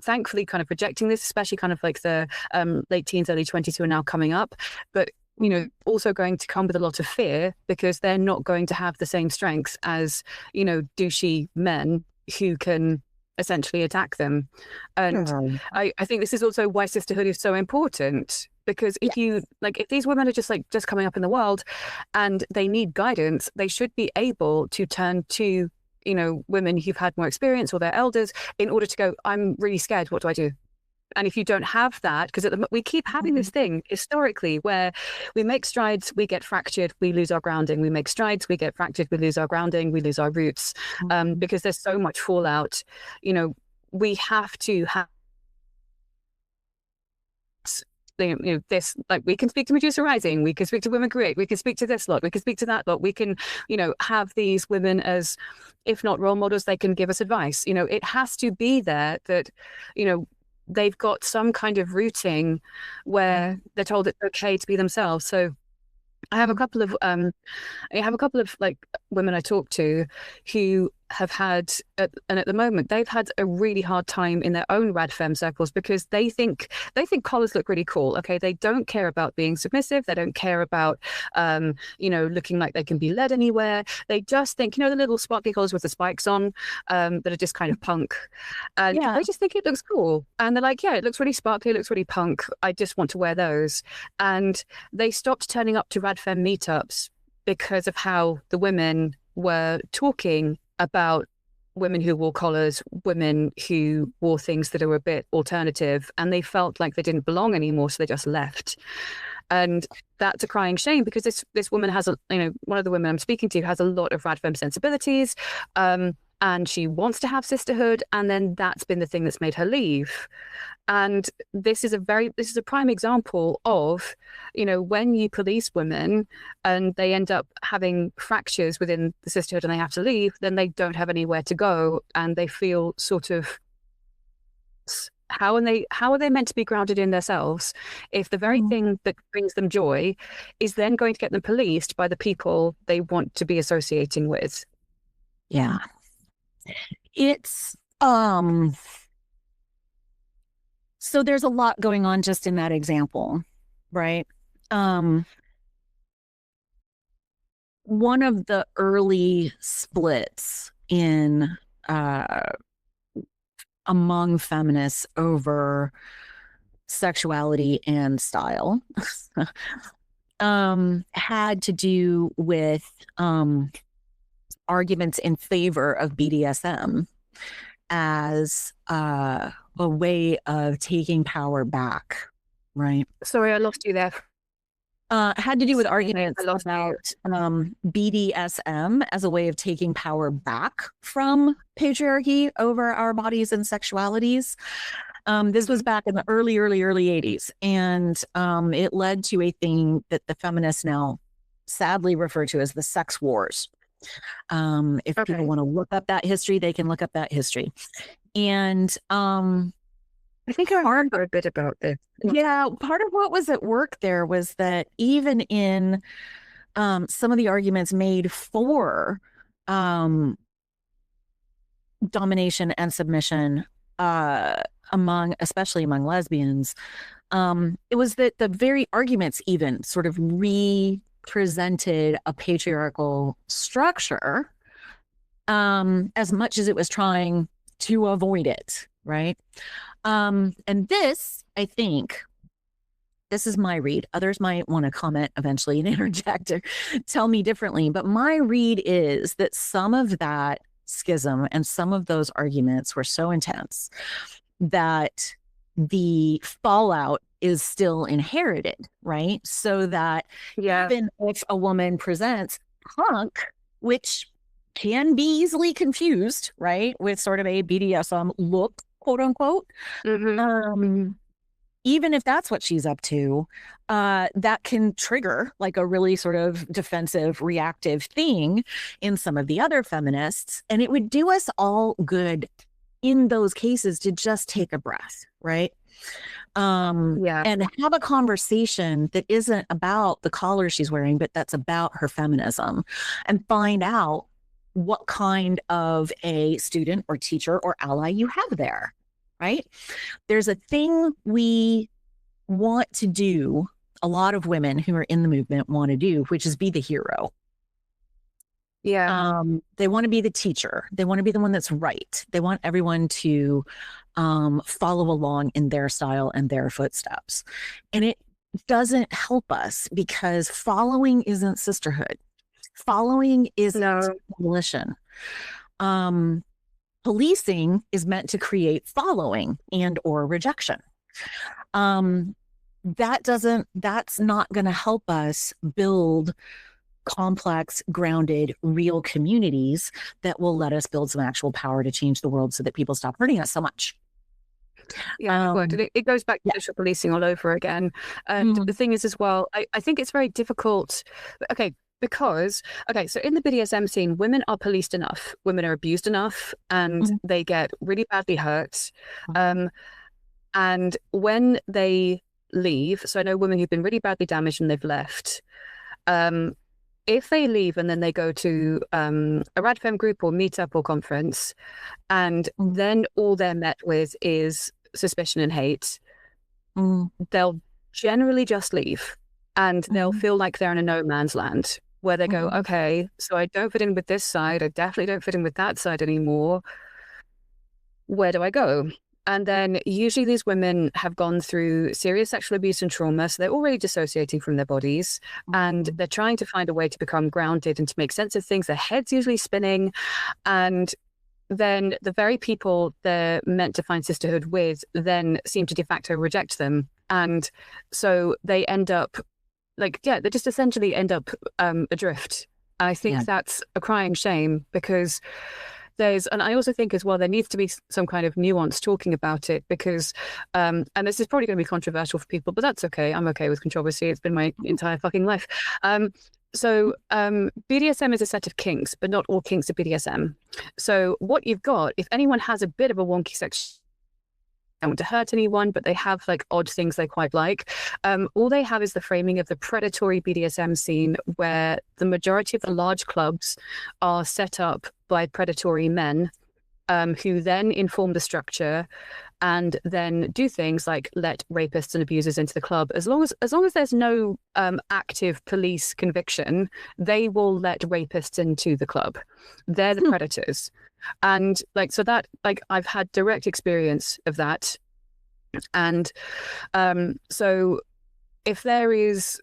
thankfully kind of rejecting this, especially kind of like the late teens, early 20s who are now coming up, but also going to come with a lot of fear because they're not going to have the same strengths as douchey men who can essentially attack them. And I think this is also why sisterhood is so important, because if these women are just coming up in the world and they need guidance, they should be able to turn to women who've had more experience or their elders in order to go, I'm really scared, what do I do? And if you don't have that, because we keep having this thing historically where we make strides, we get fractured, we lose our grounding. We make strides, we get fractured, we lose our grounding, we lose our roots, because there's so much fallout. We have to have this, like, we can speak to Medusa Rising, we can speak to Women Create, we can speak to this lot, we can speak to that lot, we can have these women as, if not role models, they can give us advice. It has to be there that they've got some kind of rooting where they're told it's okay to be themselves. So I have a couple of like women I talk to who have had, and at the moment, they've had a really hard time in their own rad femme circles because they think collars look really cool. Okay, they don't care about being submissive. They don't care about, looking like they can be led anywhere. They just think, the little sparkly collars with the spikes on, that are just kind of punk, and they just think it looks cool. And they're like, yeah, it looks really sparkly, it looks really punk. I just want to wear those. And they stopped turning up to rad femme meetups because of how the women were talking about women who wore collars, women who wore things that are a bit alternative, and they felt like they didn't belong anymore, so they just left. And that's a crying shame because this woman has one of the women I'm speaking to has a lot of rad femme sensibilities, and she wants to have sisterhood, and then that's been the thing that's made her leave. And this is a prime example of, when you police women and they end up having fractures within the sisterhood and they have to leave, then they don't have anywhere to go, and they feel sort of, how are they meant to be grounded in themselves if the very thing that brings them joy is then going to get them policed by the people they want to be associating with? Yeah. It's so there's a lot going on just in that example, right? One of the early splits in among feminists over sexuality and style had to do with arguments in favor of BDSM as a way of taking power back, right? Sorry, I lost you there. Had to do with arguments about BDSM as a way of taking power back from patriarchy over our bodies and sexualities. This was back in the early 80s. And it led to a thing that the feminists now sadly refer to as the sex wars. If people want to look up that history, they can look up that history. And I think I remember a bit about this. Yeah, part of what was at work there was that even in some of the arguments made for domination and submission especially among lesbians, it was that the very arguments even sort of represented a patriarchal structure as much as it was trying to avoid it, right? And this, I think, this is my read. Others might want to comment eventually and interject or tell me differently. But my read is that some of that schism and some of those arguments were so intense that the fallout is still inherited, right? So that even if a woman presents punk, which can be easily confused, right, with sort of a BDSM look, quote unquote, even if that's what she's up to, that can trigger like a really sort of defensive, reactive thing in some of the other feminists. And it would do us all good in those cases to just take a breath, right? And have a conversation that isn't about the collar she's wearing, but that's about her feminism, and find out what kind of a student or teacher or ally you have there, right? There's a thing we want to do, a lot of women who are in the movement want to do, which is be the hero. They want to be the teacher. They want to be the one that's right. They want everyone to follow along in their style and their footsteps. And it doesn't help us because following isn't sisterhood. Following is coalition. Policing is meant to create following and or rejection. That's not going to help us build complex, grounded, real communities that will let us build some actual power to change the world so that people stop hurting us so much. It goes back to social policing all over again. And the thing is as well, I think it's very difficult. Because so in the BDSM scene, women are policed enough, women are abused enough, and they get really badly hurt. And when they leave, so I know women who've been really badly damaged and they've left, if they leave and then they go to a Radfem group or meetup or conference, and then all they're met with is suspicion and hate, they'll generally just leave, and they'll feel like they're in a no man's land where they go, okay, so I don't fit in with this side. I definitely don't fit in with that side anymore. Where do I go? And then usually these women have gone through serious sexual abuse and trauma, so they're already dissociating from their bodies, and they're trying to find a way to become grounded and to make sense of things. Their head's usually spinning, and then the very people they're meant to find sisterhood with then seem to de facto reject them. And so they end up they just essentially end up adrift. I think that's a crying shame, because and I also think as well, there needs to be some kind of nuance talking about it, because, and this is probably going to be controversial for people, but that's okay. I'm okay with controversy. It's been my entire fucking life. So BDSM is a set of kinks, but not all kinks are BDSM. So what you've got, if anyone has a bit of a wonky sex, don't want to hurt anyone, but they have like odd things they quite like. All they have is the framing of the predatory BDSM scene, where the majority of the large clubs are set up by predatory men, who then inform the structure and then do things like let rapists and abusers into the club. As long as there's no active police conviction, they will let rapists into the club. They're the predators. And so that, I've had direct experience of that. And so if there is,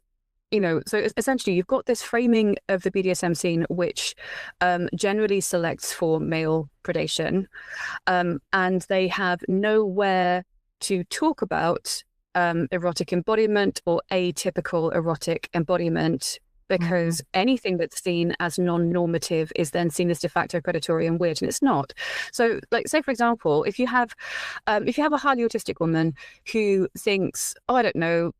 so essentially you've got this framing of the BDSM scene, which generally selects for male predation, and they have nowhere to talk about erotic embodiment or atypical erotic embodiment, because anything that's seen as non-normative is then seen as de facto predatory and weird, and it's not. So, say for example, if you have a highly autistic woman who thinks, oh, I don't know,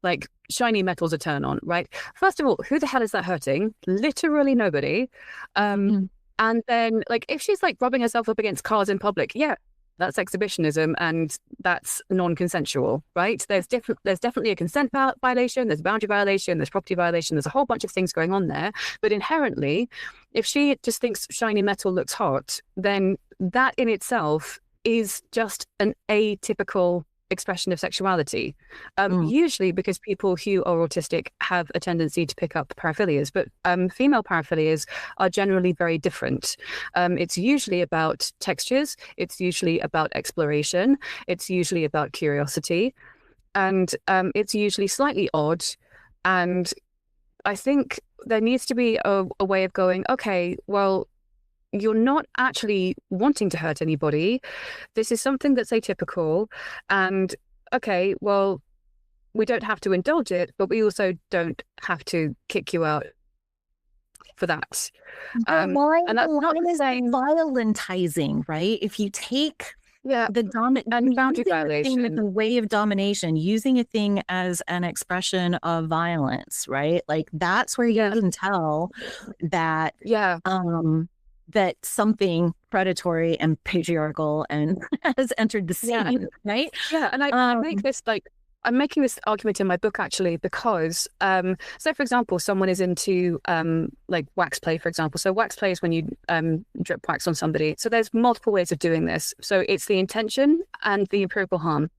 shiny metal's a turn on, right? First of all, who the hell is that hurting? Literally nobody. And then, if she's rubbing herself up against cars in public, yeah, that's exhibitionism, and that's non-consensual, right? There's definitely a consent violation, there's a boundary violation, there's property violation, there's a whole bunch of things going on there. But inherently, if she just thinks shiny metal looks hot, then that in itself is just an atypical expression of sexuality, usually because people who are autistic have a tendency to pick up paraphilias, but female paraphilias are generally very different. It's usually about textures, it's usually about exploration, it's usually about curiosity, and it's usually slightly odd. And I think there needs to be a way of going, okay, well, you're not actually wanting to hurt anybody. This is something that's atypical. And okay, well, we don't have to indulge it, but we also don't have to kick you out for that. And that's not saying violentizing, right? If you take the and boundary violation, the way of domination, using a thing as an expression of violence, right? That's where you can tell that that something predatory and patriarchal and has entered the scene, right? Yeah, and I make this I'm making this argument in my book actually because, so for example, someone is into wax play, for example. So wax play is when you drip wax on somebody. So there's multiple ways of doing this. So it's the intention and the empirical harm.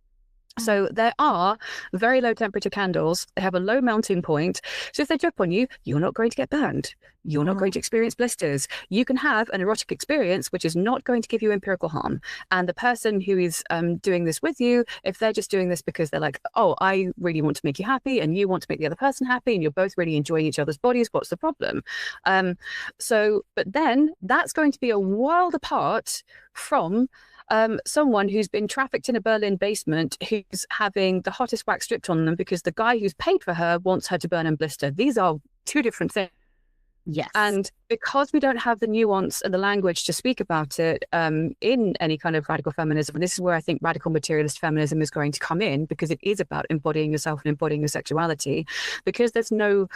So there are very low temperature candles. They have a low melting point. So if they drip on you, you're not going to get burned. You're not going to experience blisters. You can have an erotic experience, which is not going to give you empirical harm. And the person who is doing this with you, if they're just doing this because they're like, oh, I really want to make you happy and you want to make the other person happy and you're both really enjoying each other's bodies, what's the problem? But then that's going to be a world apart from someone who's been trafficked in a Berlin basement, who's having the hottest wax stripped on them because the guy who's paid for her wants her to burn and blister. These are two different things. Yes. And because we don't have the nuance and the language to speak about it in any kind of radical feminism, and this is where I think radical materialist feminism is going to come in, because it is about embodying yourself and embodying your sexuality, because there's no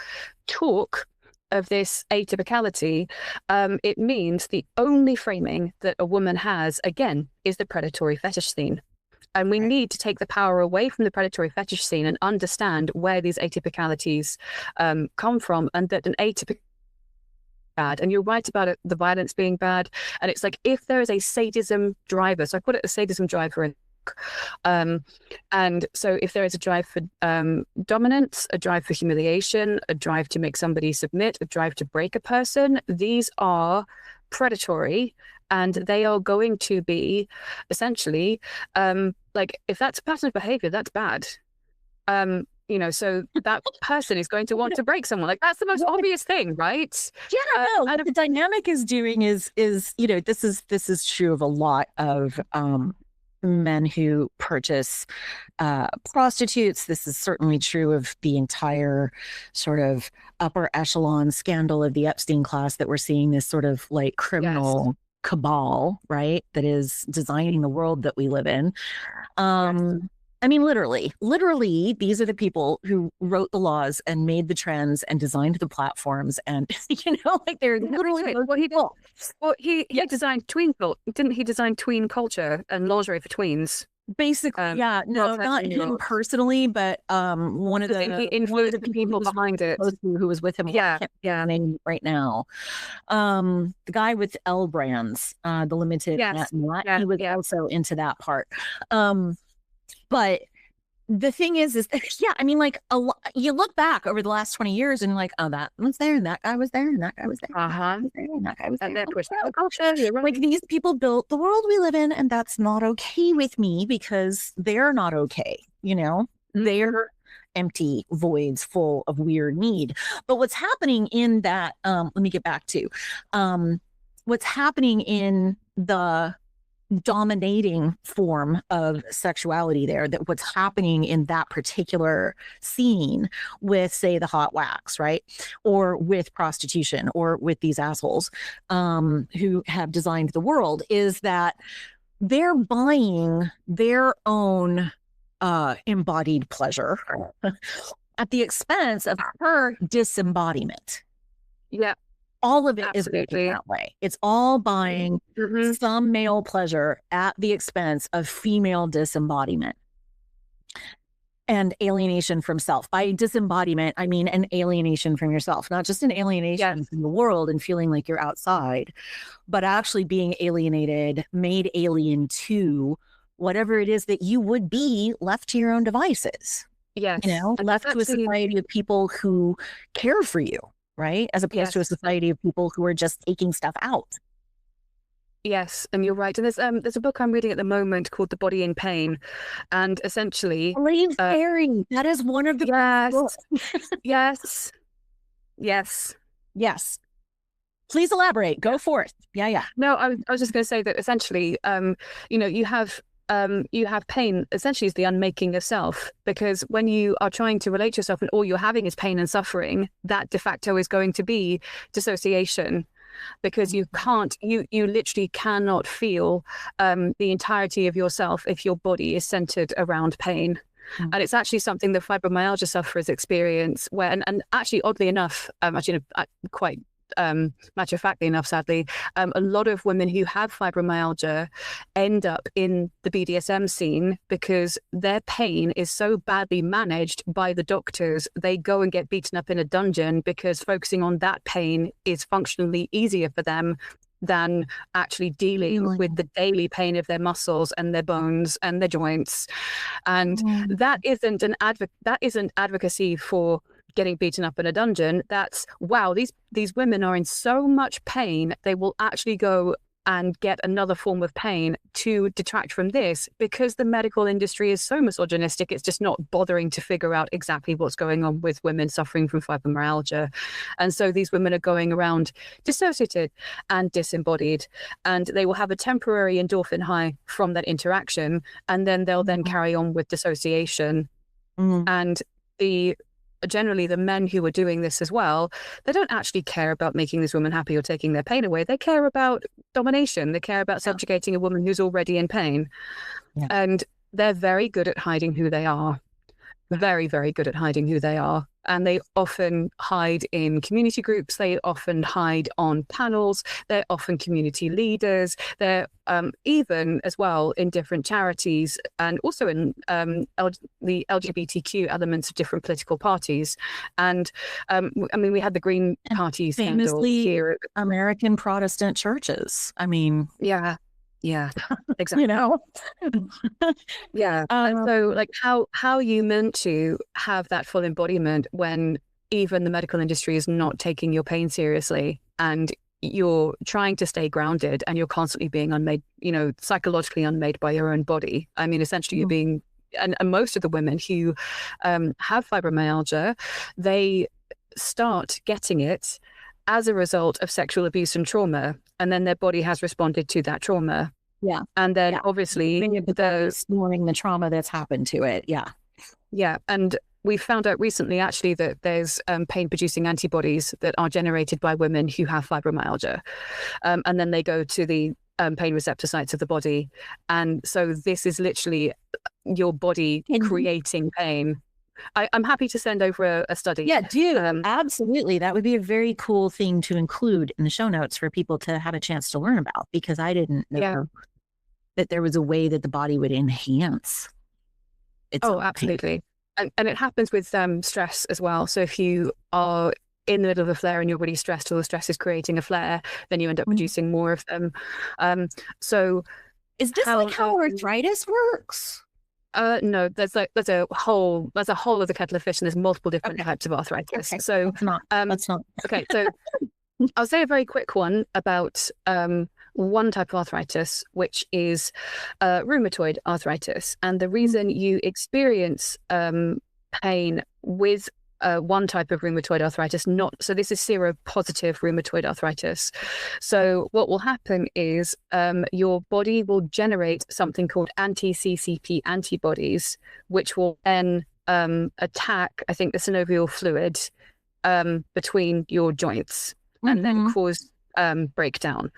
talk of this atypicality, it means the only framing that a woman has, again, is the predatory fetish scene. And we need to take the power away from the predatory fetish scene and understand where these atypicalities come from, and that an atypical bad. And you're right about it, the violence being bad. And it's like, if there is a sadism driver, so I put it a sadism driver in. And so if there is a drive for dominance, a drive for humiliation, a drive to make somebody submit, a drive to break a person, these are predatory, and they are going to be essentially like, if that's a pattern of behavior, that's bad. You know, so that person is going to want to break someone. Like, that's the most obvious thing, right? Yeah, no. What the dynamic is doing is, you know, this is true of a lot of men who purchase prostitutes. This is certainly true of the entire sort of upper echelon scandal of the Epstein class that we're seeing, this sort of like criminal cabal, right, that is designing the world that we live in. I mean, literally, these are the people who wrote the laws and made the trends and designed the platforms. And, you know, like, they're literally what he did. Well, he designed tween, didn't he design tween culture and lingerie for tweens? Basically, no, not him personally, but one of the people behind it who was with him. Name right now, the guy with L Brands, the limited, he was also into that part. But the thing is I mean, like, you look back over the last 20 years and like, oh, that was there, and that guy was there, and that guy was there, and that guy was there. Like, these people built the world we live in, and that's not okay with me, because they're not okay, you know? They're empty voids full of weird need. But what's happening in that, let me get back to what's happening in the dominating form of sexuality there, that what's happening in that particular scene with, say, the hot wax, right, or with prostitution, or with these assholes who have designed the world, is that they're buying their own embodied pleasure at the expense of her disembodiment. All of it is working that way. It's all buying some male pleasure at the expense of female disembodiment and alienation from self. By disembodiment, I mean an alienation from yourself, not just an alienation from the world and feeling like you're outside, but actually being alienated, made alien to whatever it is that you would be left to your own devices. You know, left to a society of people who care for you. Right? As opposed to a society of people who are just taking stuff out. Yes, and you're right. And there's a book I'm reading at the moment called The Body in Pain. And essentially, Elaine, that is one of the books. Yes. Please elaborate. Go forth. No, I was just going to say that essentially, you know, you have pain, essentially, is the unmaking of self, because when you are trying to relate to yourself and all you're having is pain and suffering, that de facto is going to be dissociation, because you literally cannot feel the entirety of yourself if your body is centered around pain. And it's actually something that fibromyalgia sufferers experience, where, and actually, oddly enough, quite matter-of-factly enough, sadly, a lot of women who have fibromyalgia end up in the BDSM scene because their pain is so badly managed by the doctors. They go and get beaten up in a dungeon because focusing on that pain is functionally easier for them than actually dealing with the daily pain of their muscles and their bones and their joints. And that isn't advocacy for getting beaten up in a dungeon. That's, wow, these women are in so much pain, they will actually go and get another form of pain to detract from this, because the medical industry is so misogynistic. It's just not bothering to figure out exactly what's going on with women suffering from fibromyalgia. And so these women are going around dissociated and disembodied, and they will have a temporary endorphin high from that interaction, and then they'll then carry on with dissociation. And generally the men who are doing this as well, they don't actually care about making this woman happy or taking their pain away. They care about domination. They care about subjugating a woman who's already in pain. And they're very good at hiding who they are. Very, very good at hiding who they are. and they often hide in community groups. They often hide on panels. They're often community leaders. They're even as well in different charities, and also in the LGBTQ elements of different political parties. And I mean, we had the Green Party famously here. American Protestant churches. I mean, yeah, exactly. You know, yeah. And so, like, how are you meant to have that full embodiment when even the medical industry is not taking your pain seriously, and you're trying to stay grounded, and you're constantly being unmade, psychologically unmade by your own body? I mean, essentially, you're being, and most of the women who have fibromyalgia, they start getting it as a result of sexual abuse and trauma, and then their body has responded to that trauma. Yeah. And then obviously ignoring the trauma that's happened to it. Yeah. Yeah. And we found out recently actually that there's pain producing antibodies that are generated by women who have fibromyalgia. And then they go to the pain receptor sites of the body. And so this is literally your body creating pain. I'm happy to send over a study. Yeah, do. Absolutely. That would be a very cool thing to include in the show notes for people to have a chance to learn about, because I didn't know that there was a way that the body would enhance its own absolutely. And it happens with stress as well. So if you are in the middle of a flare and you're really stressed, or the stress is creating a flare, then you end up producing more of them. So is this how arthritis works? No, there's a whole other kettle of fish, and there's multiple different types of arthritis. Okay. So let's not. Okay, so I'll say a very quick one about one type of arthritis, which is rheumatoid arthritis. And the reason you experience pain with one type of rheumatoid arthritis, so this is seropositive rheumatoid arthritis. So what will happen is your body will generate something called anti-CCP antibodies, which will then attack, I think, the synovial fluid between your joints, and then cause breakdown.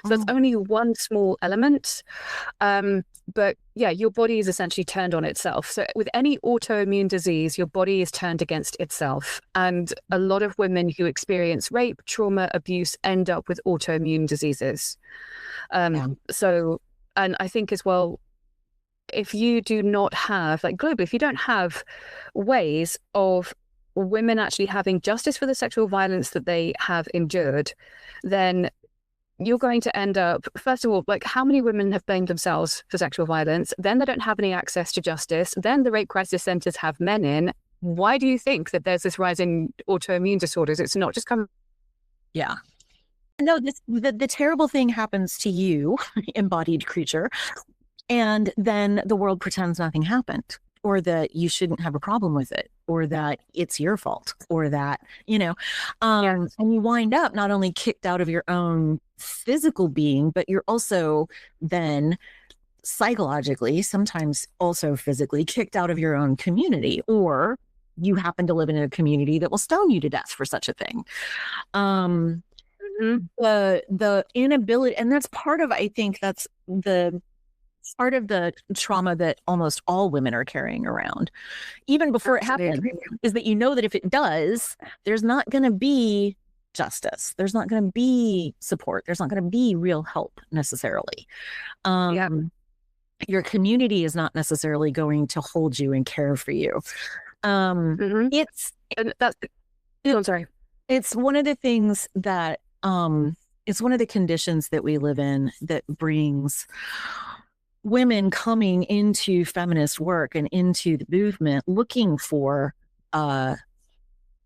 So that's only one small element. But yeah, your body is essentially turned on itself. So with any autoimmune disease, your body is turned against itself. And a lot of women who experience rape, trauma, abuse end up with autoimmune diseases. So, and I think as well, if you do not have, like globally, if you don't have ways of women actually having justice for the sexual violence that they have endured, then you're going to end up, first of all, like, how many women have blamed themselves for sexual violence? Then they don't have any access to justice. Then the rape crisis centers have men in. Why do you think that there's this rise in autoimmune disorders? It's not just coming. Yeah. No, the terrible thing happens to you, embodied creature, and then the world pretends nothing happened, or that you shouldn't have a problem with it, or that it's your fault, or that, and you wind up not only kicked out of your own physical being, but you're also then psychologically, sometimes also physically, kicked out of your own community, or you happen to live in a community that will stone you to death for such a thing. The inability, and that's part of, I think that's the part of the trauma that almost all women are carrying around, even before it happens, is that that if it does, there's not going to be justice. There's not going to be support. There's not going to be real help necessarily. Your community is not necessarily going to hold you and care for you. It's one of the things that it's one of the conditions that we live in that brings women coming into feminist work and into the movement looking for a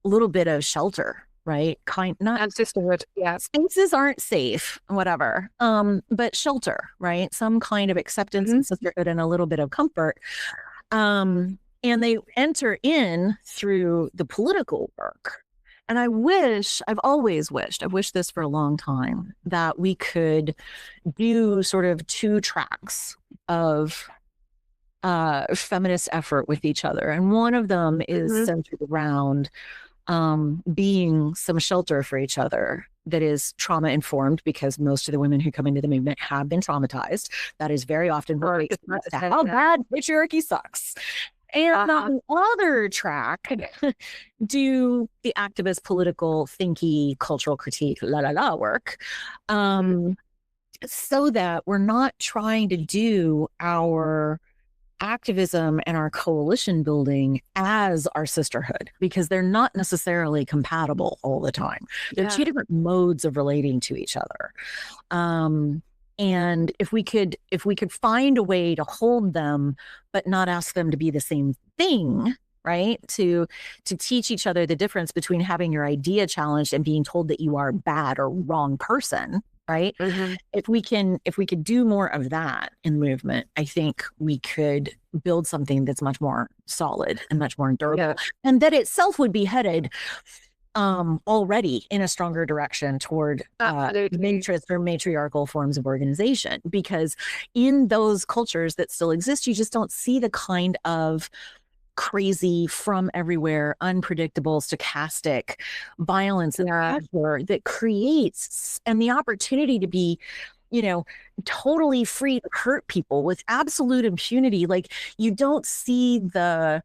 little bit of shelter, right? And sisterhood. Yeah. Spaces aren't safe, whatever. But shelter, right? Some kind of acceptance and sisterhood and a little bit of comfort. And they enter in through the political work. And I've wished this for a long time, that we could do sort of two tracks of feminist effort with each other. And one of them is centered around being some shelter for each other that is trauma informed, because most of the women who come into the movement have been traumatized. That is very often how bad patriarchy sucks. And on the other track, do the activist, political, thinky, cultural critique, work, so that we're not trying to do our activism and our coalition building as our sisterhood, because they're not necessarily compatible all the time. They're two different modes of relating to each other. And if we could find a way to hold them, but not ask them to be the same thing, right? To teach each other the difference between having your idea challenged and being told that you are a bad or wrong person, right? If we could do more of that in movement, I think we could build something that's much more solid and much more durable, and that itself would be headed already in a stronger direction toward matrix or matriarchal forms of organization. Because in those cultures that still exist, you just don't see the kind of crazy, from everywhere, unpredictable, stochastic violence and pressure that creates, and the opportunity to be, totally free to hurt people with absolute impunity. Like, you don't see the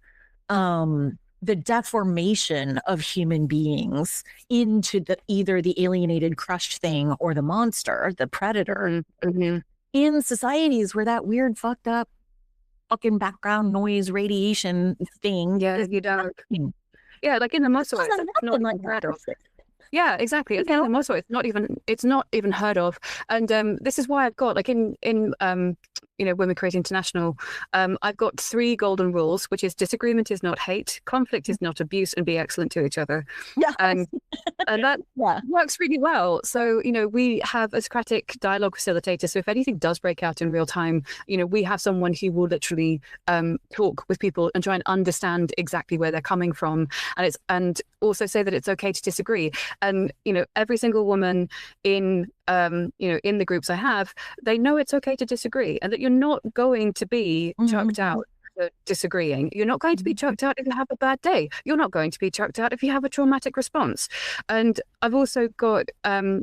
deformation of human beings into either the alienated, crushed thing or the monster, the predator, in societies where that weird, fucked up, fucking background noise radiation thing. You don't. Yeah, like in the muscle, it's not like that. Yeah, exactly. In the muscle, it's not even heard of. And this is why I've got, like, in Women Create International, I've got 3 golden rules, which is disagreement is not hate, conflict is not abuse, and be excellent to each other. And that works really well. So, we have a Socratic dialogue facilitator. So if anything does break out in real time, we have someone who will literally talk with people and try and understand exactly where they're coming from, and also say that it's okay to disagree. And every single woman in in the groups I have, they know it's okay to disagree, and that you're not going to be chucked out for disagreeing. You're not going to be chucked out if you have a bad day. You're not going to be chucked out if you have a traumatic response. And I've also got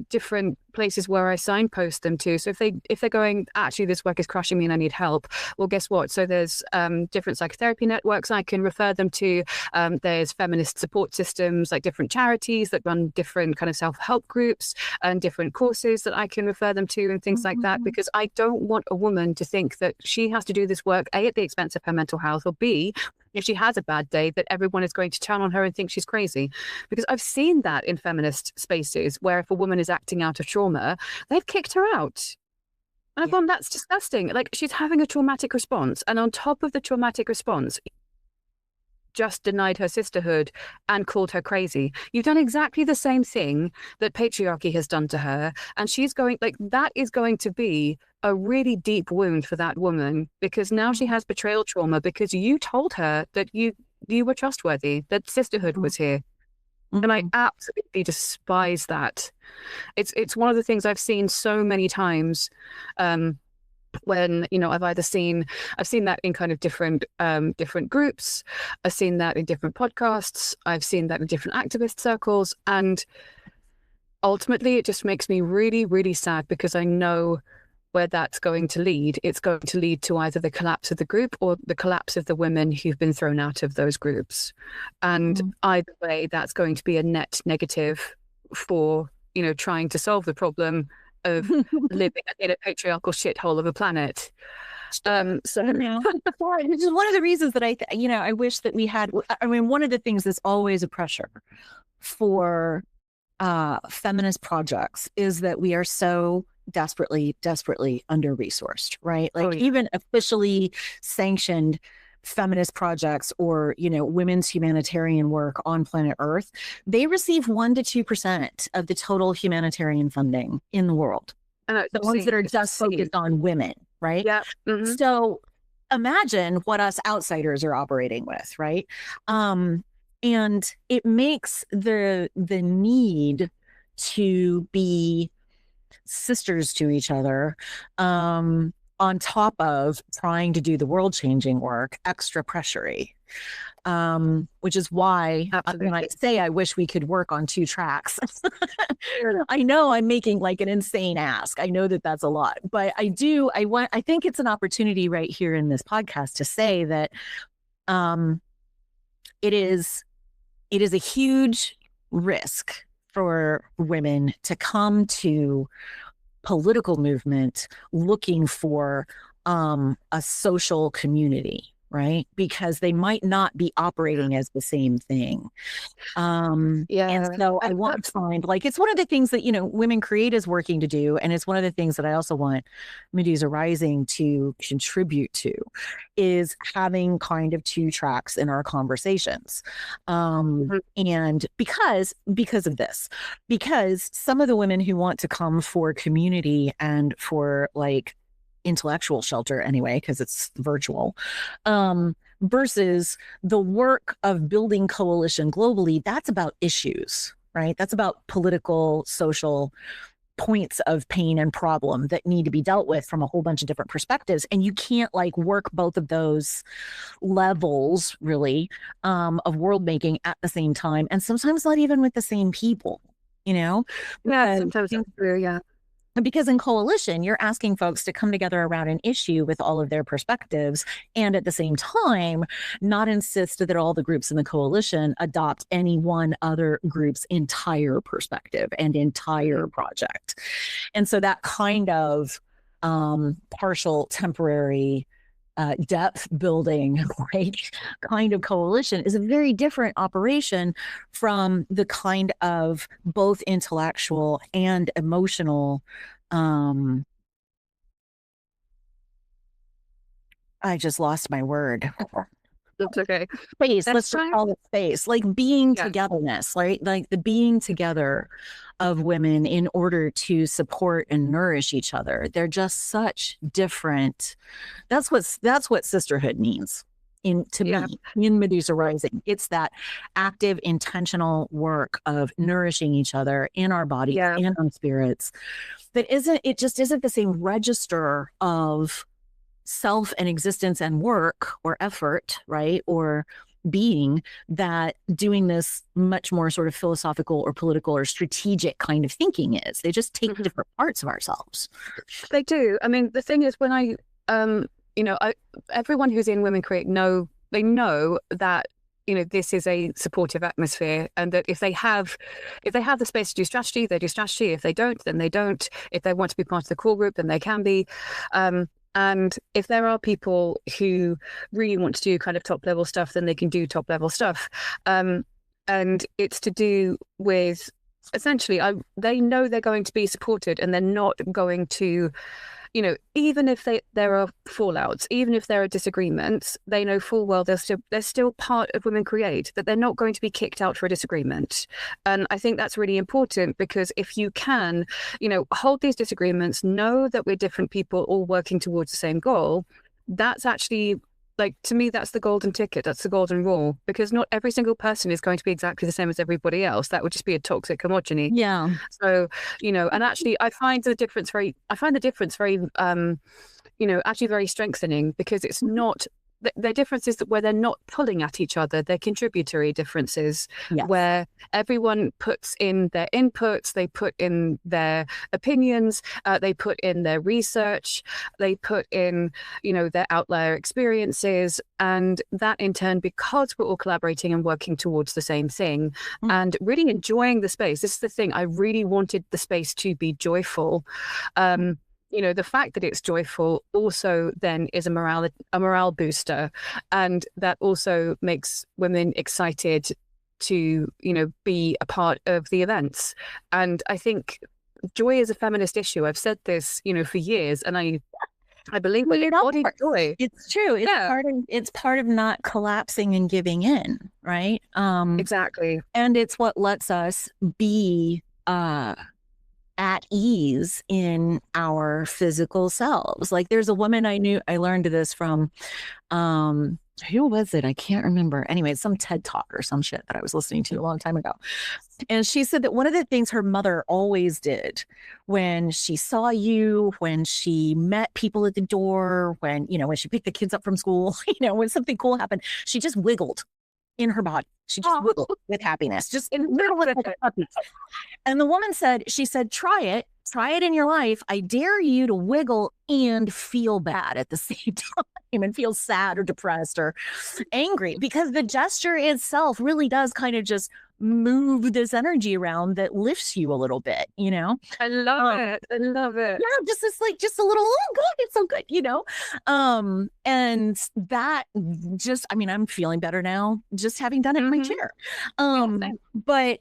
different places where I signpost them to. So if they're going, actually, this work is crushing me and I need help, well, guess what? So there's different psychotherapy networks I can refer them to. There's feminist support systems, like different charities that run different kind of self-help groups and different courses that I can refer them to and things like that, because I don't want a woman to think that she has to do this work, A, at the expense of her mental health, or B, if she has a bad day, that everyone is going to turn on her and think she's crazy. Because I've seen that in feminist spaces where if a woman is acting out of trauma, they've kicked her out. And I've gone, that's disgusting. Like, she's having a traumatic response. And on top of the traumatic response, just denied her sisterhood and called her crazy. You've done exactly the same thing that patriarchy has done to her. And she's going, like, that is going to be a really deep wound for that woman, because now she has betrayal trauma because you told her that you were trustworthy, that sisterhood was here. And I absolutely despise that. It's one of the things I've seen so many times when, I've seen that in kind of different groups. I've seen that in different podcasts. I've seen that in different activist circles. And ultimately, it just makes me really, really sad, because I know where that's going to lead. It's going to lead to either the collapse of the group or the collapse of the women who've been thrown out of those groups. And either way, that's going to be a net negative for, trying to solve the problem of living in a patriarchal shithole of a planet. Which is one of the reasons that I wish that we had, one of the things that's always a pressure for feminist projects is that we are so desperately under-resourced, right? Like, even officially sanctioned feminist projects or, women's humanitarian work on planet Earth, they receive 1% to 2% of the total humanitarian funding in the world. The ones that are just focused on women, right? Yeah. So imagine what us outsiders are operating with, right? And it makes the need to be sisters to each other, on top of trying to do the world-changing work, extra pressury. Which is why when I say I wish we could work on 2 tracks, I know I'm making like an insane ask. I know that that's a lot, but I think it's an opportunity right here in this podcast to say that it is a huge risk for women to come to political movement looking for a social community, right? Because they might not be operating as the same thing. And so I want to find, like, it's one of the things that, Women Create is working to do. And it's one of the things that I also want Medusa Rising to contribute to, is having kind of two tracks in our conversations. And because of this, because some of the women who want to come for community and for like intellectual shelter anyway, because it's virtual, versus the work of building coalition globally, that's about issues, right? That's about political, social points of pain and problem that need to be dealt with from a whole bunch of different perspectives. And you can't like work both of those levels really of world making at the same time, and sometimes not even with the same people, Yeah, sometimes that's true, yeah. Because in coalition, you're asking folks to come together around an issue with all of their perspectives, and at the same time, not insist that all the groups in the coalition adopt any one other group's entire perspective and entire project. And so that kind of partial, temporary depth building, right, kind of coalition is a very different operation from the kind of both intellectual and emotional I just lost my word. That's okay. Space. Let's just call it space. Like being togetherness, right? Like the being together of women in order to support and nourish each other. They're just such different. That's what sisterhood means to me in Medusa Rising. It's that active, intentional work of nourishing each other in our bodies and our spirits. It just isn't the same register of self and existence and work or effort, right? Or being, that doing this much more sort of philosophical or political or strategic kind of thinking is. They just take different parts of ourselves. They do. I mean, the thing is, when I everyone who's in Women Create know that this is a supportive atmosphere, and that if they have the space to do strategy, they do strategy. If they don't, then they don't. If they want to be part of the core group, then they can be. And if there are people who really want to do kind of top level stuff, then they can do top level stuff. And it's to do with, essentially, they know they're going to be supported, and they're not going to, even if there are fallouts, even if there are disagreements, they know full well they're still part of Women Create, that they're not going to be kicked out for a disagreement. And I think that's really important, because if you can, hold these disagreements, know that we're different people all working towards the same goal, that's actually, like, to me, that's the golden ticket. That's the golden rule, because not every single person is going to be exactly the same as everybody else. That would just be a toxic homogeny. Yeah. So, and actually I find the difference very, actually very strengthening, because it's not, the differences where they're not pulling at each other, they're contributory differences, where everyone puts in their inputs, they put in their opinions, they put in their research, they put in, their outlier experiences, and that in turn, because we're all collaborating and working towards the same thing and really enjoying the space. This is the thing, I really wanted the space to be joyful. The fact that it's joyful also then is a morale booster, and that also makes women excited to, be a part of the events. And I think joy is a feminist issue. I've said this, for years, and I believe joy. It's true. It's part of not collapsing and giving in, right? Exactly. And it's what lets us be at ease in our physical selves. Like, there's a woman I learned this from, who was it? I can't remember. Anyway, some TED talk or some shit that I was listening to a long time ago. And she said that one of the things her mother always did when she saw you, when she met people at the door, when she picked the kids up from school, when something cool happened, she just wiggled in her body. She just wiggled with happiness, just in little puppy. And the woman said, try it try it in your life. I dare you to wiggle and feel bad at the same time and feel sad or depressed or angry, because the gesture itself really does kind of just move this energy around that lifts you a little bit, you know? I love it. I love it. Yeah, just this like just a little, oh God, it's so good, you know? And that just, I mean, I'm feeling better now just having done it in my chair. But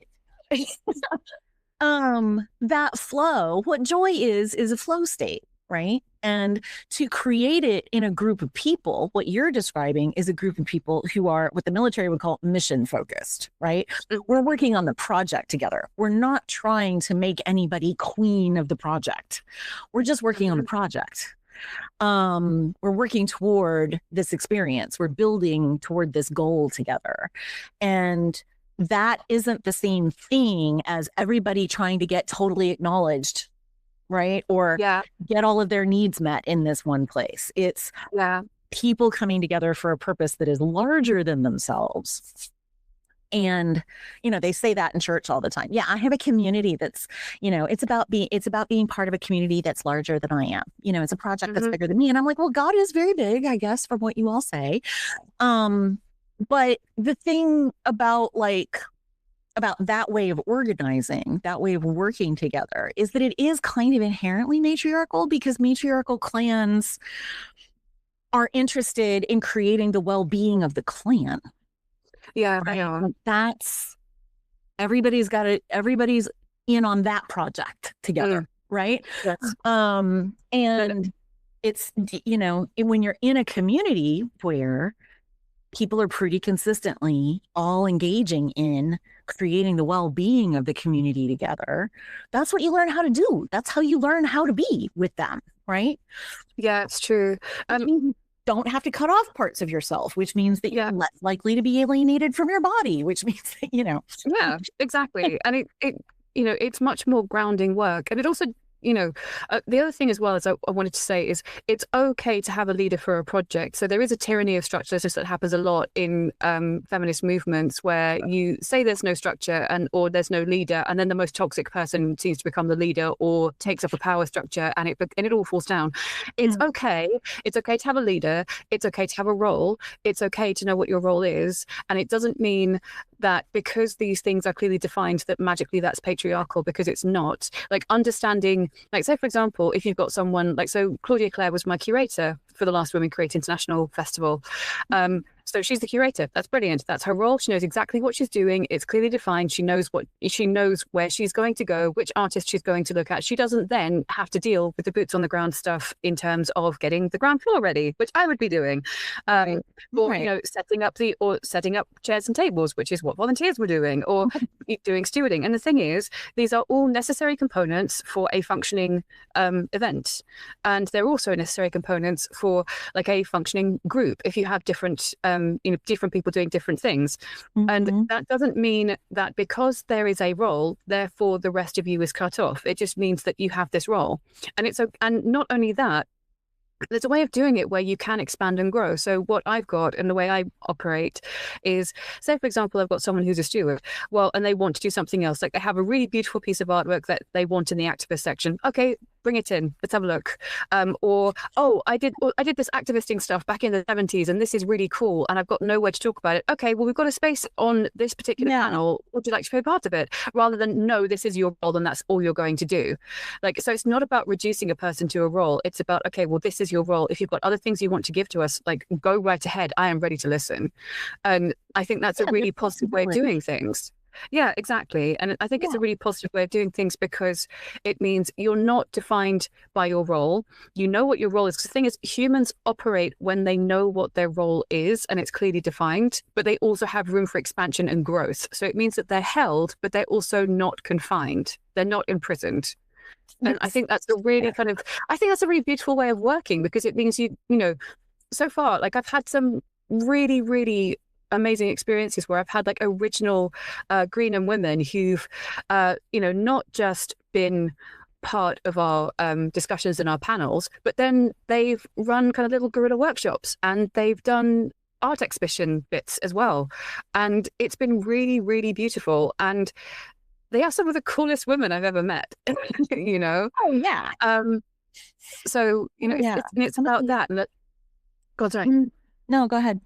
that flow, what joy is a flow state, right? And to create it in a group of people, what you're describing is a group of people who are what the military would call mission focused, right? We're working on the project together. We're not trying to make anybody queen of the project. We're just working on the project. We're working toward this experience. We're building toward this goal together. And that isn't the same thing as everybody trying to get totally acknowledged, right? Or get all of their needs met in this one place. It's people coming together for a purpose that is larger than themselves. And, you know, they say that in church all the time. Yeah, I have a community that's, you know, it's about being part of a community that's larger than I am. You know, it's a project that's bigger than me. And I'm like, well, God is very big, I guess, from what you all say. But the thing about that way of organizing, that way of working together, is that it is kind of inherently matriarchal, because matriarchal clans are interested in creating the well-being of the clan. Yeah, right? That's everybody's in on that project together, right? Yes. And it's, you know, when you're in a community where people are pretty consistently all engaging in creating the well-being of the community together, that's what you learn how to do. That's how you learn how to be with them, right? Yeah, it's true. You don't have to cut off parts of yourself, which means that you're less likely to be alienated from your body, which means that, you know. Yeah, exactly. And it you know, it's much more grounding work. And it also, you know, the other thing as well as I wanted to say is it's okay to have a leader for a project. So there is a tyranny of structure that happens a lot in feminist movements, where you say there's no structure or there's no leader, and then the most toxic person seems to become the leader or takes up a power structure, and it all falls down. It's okay. It's okay to have a leader. It's okay to have a role. It's okay to know what your role is, and it doesn't mean that because these things are clearly defined that magically that's patriarchal, because it's not. Like understanding, like say for example, if you've got someone like, so Claudia Clare was my curator for the last Women Create International Festival. So she's the curator. That's brilliant. That's her role. She knows exactly what she's doing. It's clearly defined. She knows where she's going to go, which artist she's going to look at. She doesn't then have to deal with the boots on the ground stuff in terms of getting the ground floor ready, which I would be doing. Or you know, setting up chairs and tables, which is what volunteers were doing, or doing stewarding. And the thing is, these are all necessary components for a functioning event, and they're also necessary components for like a functioning group. If you have different different people doing different things. And that doesn't mean that because there is a role, therefore the rest of you is cut off. It just means that you have this role. And not only that, there's a way of doing it where you can expand and grow. So what I've got and the way I operate is, say, for example, I've got someone who's a steward, and they want to do something else. Like they have a really beautiful piece of artwork that they want in the activist section. Okay, bring it in. Let's have a look. I did this activisting stuff back in the 70s, and this is really cool, and I've got nowhere to talk about it. Okay, well, we've got a space on this particular panel. Would you like to be a part of it? Rather than, no, this is your role, and that's all you're going to do. Like, so it's not about reducing a person to a role. It's about, okay, well, this is your role. If you've got other things you want to give to us, like, go right ahead. I am ready to listen. And I think that's a really positive way of doing things. Yeah, exactly. And I think it's a really positive way of doing things, because it means you're not defined by your role. You know what your role is. 'Cause the thing is, humans operate when they know what their role is and it's clearly defined, but they also have room for expansion and growth. So it means that they're held, but they're also not confined. They're not imprisoned. And I think that's a really that's a really beautiful way of working, because it means you know, so far, like I've had some really, really amazing experiences where I've had like original Gugenhiem women who've, not just been part of our discussions in our panels, but then they've run kind of little guerrilla workshops, and they've done art exhibition bits as well. And it's been really, really beautiful. And they are some of the coolest women I've ever met, you know? Oh, yeah. So, you know, it's about that. And God, sorry. No, go ahead.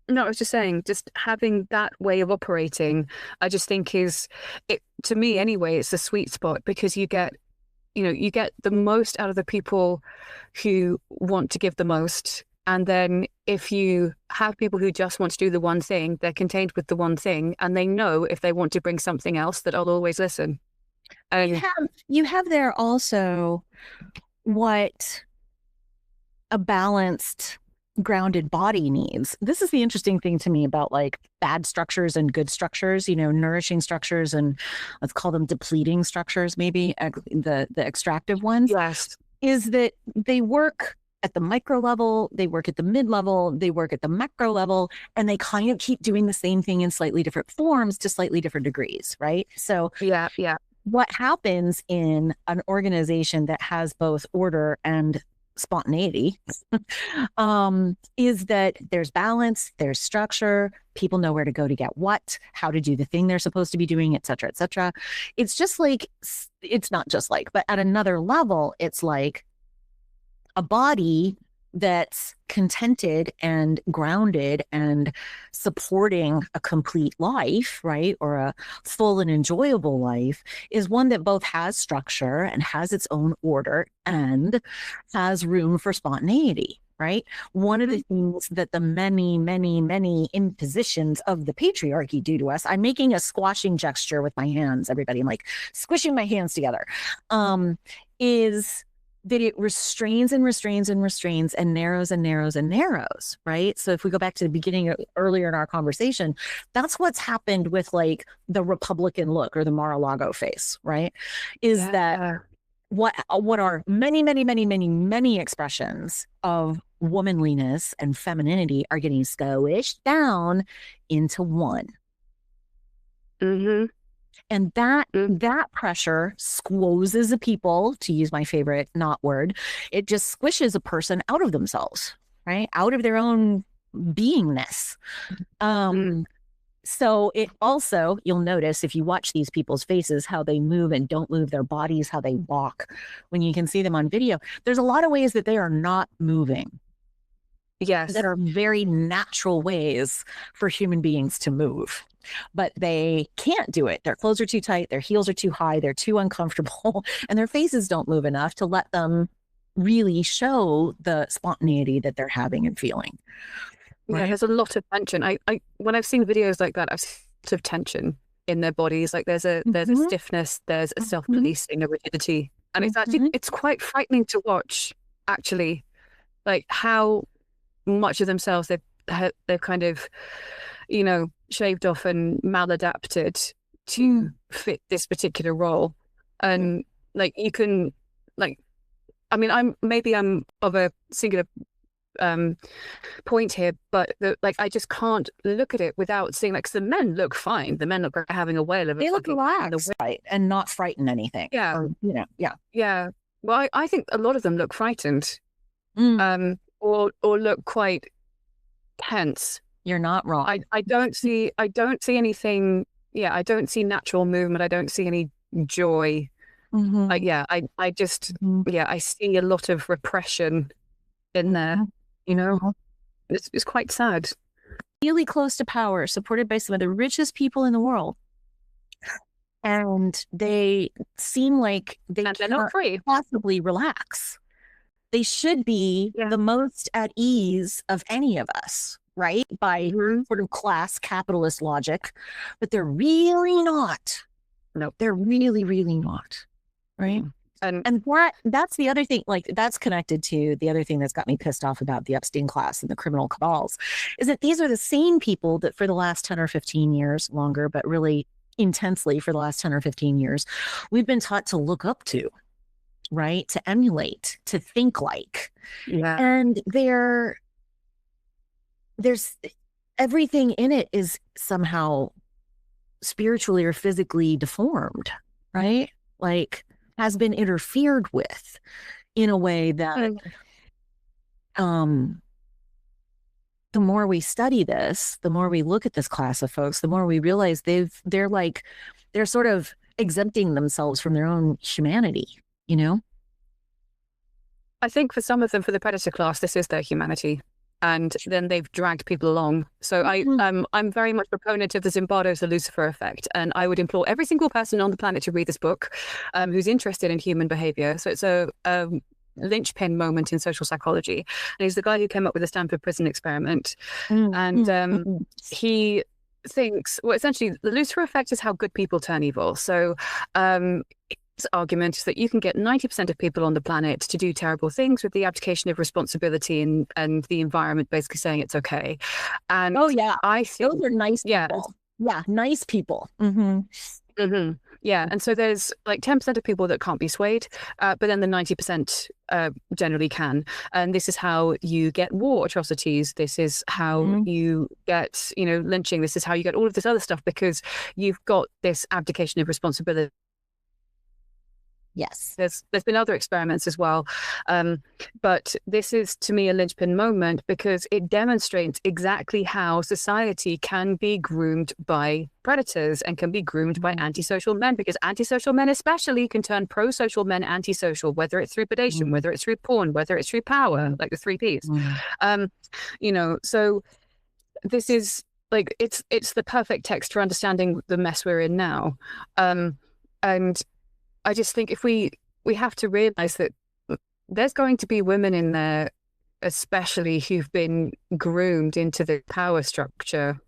No, I was just saying, just having that way of operating, I just think to me anyway, it's a sweet spot, because you get the most out of the people who want to give the most. And then if you have people who just want to do the one thing, they're contained with the one thing, and they know if they want to bring something else, that I'll always listen. And you have there also what a balanced, grounded body needs. This is the interesting thing to me about like bad structures and good structures, you know, nourishing structures, and let's call them depleting structures, maybe the extractive ones. Yes. Is that they work at the micro level, they work at the mid level, they work at the macro level, and they kind of keep doing the same thing in slightly different forms to slightly different degrees, right? So yeah. What happens in an organization that has both order and spontaneity is that there's balance, there's structure, people know where to go to get what, how to do the thing they're supposed to be doing, et cetera, et cetera. It's not just like, but at another level, it's like a body that's contented and grounded and supporting a complete life, right? Or a full and enjoyable life, is one that both has structure and has its own order and has room for spontaneity, right? One of the things that the many, many, many impositions of the patriarchy do to us, I'm making a squashing gesture with my hands, everybody, I'm like squishing my hands together, is that it restrains and restrains and restrains and narrows and narrows and narrows, right? So if we go back to the beginning earlier in our conversation, that's what's happened with like the Republican look or the Mar-a-Lago face, right? Is that what are many, many, many, many, many expressions of womanliness and femininity are getting squished down into one. Mm-hmm. And that pressure squoozes a people, to use my favorite not word. It just squishes a person out of themselves, right? Out of their own beingness. So it also, you'll notice if you watch these people's faces, how they move and don't move, their bodies, how they walk. When you can see them on video, there's a lot of ways that they are not moving. Yes. That are very natural ways for human beings to move. But they can't do it. Their clothes are too tight, their heels are too high, they're too uncomfortable, and their faces don't move enough to let them really show the spontaneity that they're having and feeling. Right? Yeah, there's a lot of tension. I when I've seen videos like that, I've seen a lot of tension in their bodies. Like there's a stiffness, there's a self-policing, a rigidity. And it's actually it's quite frightening to watch, actually, like how much of themselves they've kind of, you know, shaved off and maladapted to fit this particular role. And like you can, like, I mean, I'm of a singular point here, but like I just can't look at it without seeing, like, 'cause the men look fine. The men look like having a whale of it. They look relaxed, right, and not frighten anything. Yeah. Or, you know, yeah. Yeah. Well, I think a lot of them look frightened. Or look quite tense. You're not wrong. I don't see anything. Yeah, I don't see natural movement. I don't see any joy. I just I see a lot of repression in there. You know, it's quite sad. Really close to power, supported by some of the richest people in the world, and they seem like they're not free. Possibly relax. They should be the most at ease of any of us, right? By sort of class capitalist logic, but they're really not. No, they're really, really not, right? And that's the other thing, like that's connected to the other thing that's got me pissed off about the Epstein class and the criminal cabals, is that these are the same people that for the last 10 or 15 years, longer, but really intensely for the last 10 or 15 years, we've been taught to look up to, right? To emulate, to think like. Yeah. And there's everything in it is somehow spiritually or physically deformed, right? Like has been interfered with in a way that the more we study this, the more we look at this class of folks, the more we realize they're sort of exempting themselves from their own humanity, you know? I think for some of them, for the predator class, this is their humanity. And then they've dragged people along. So I'm very much a proponent of the Zimbardo's The Lucifer Effect. And I would implore every single person on the planet to read this book who's interested in human behavior. So it's a linchpin moment in social psychology. And he's the guy who came up with the Stanford prison experiment. And he thinks, well, essentially, the Lucifer Effect is how good people turn evil. So argument is that you can get 90% of people on the planet to do terrible things with the abdication of responsibility and the environment basically saying it's okay. And I think those are nice people. Yeah, nice people. Yeah, and so there's like 10% of people that can't be swayed, but then the 90% generally can. And this is how you get war atrocities. This is how you get, lynching. This is how you get all of this other stuff, because you've got this abdication of responsibility. Yes. There's been other experiments as well. But this is, to me, a linchpin moment because it demonstrates exactly how society can be groomed by predators and can be groomed by antisocial men, because antisocial men especially can turn pro-social men antisocial, whether it's through predation, whether it's through porn, whether it's through power, like the 3 Ps. So this is like, it's the perfect text for understanding the mess we're in now. And I just think if we have to realize that there's going to be women in there, especially who've been groomed into the power structure.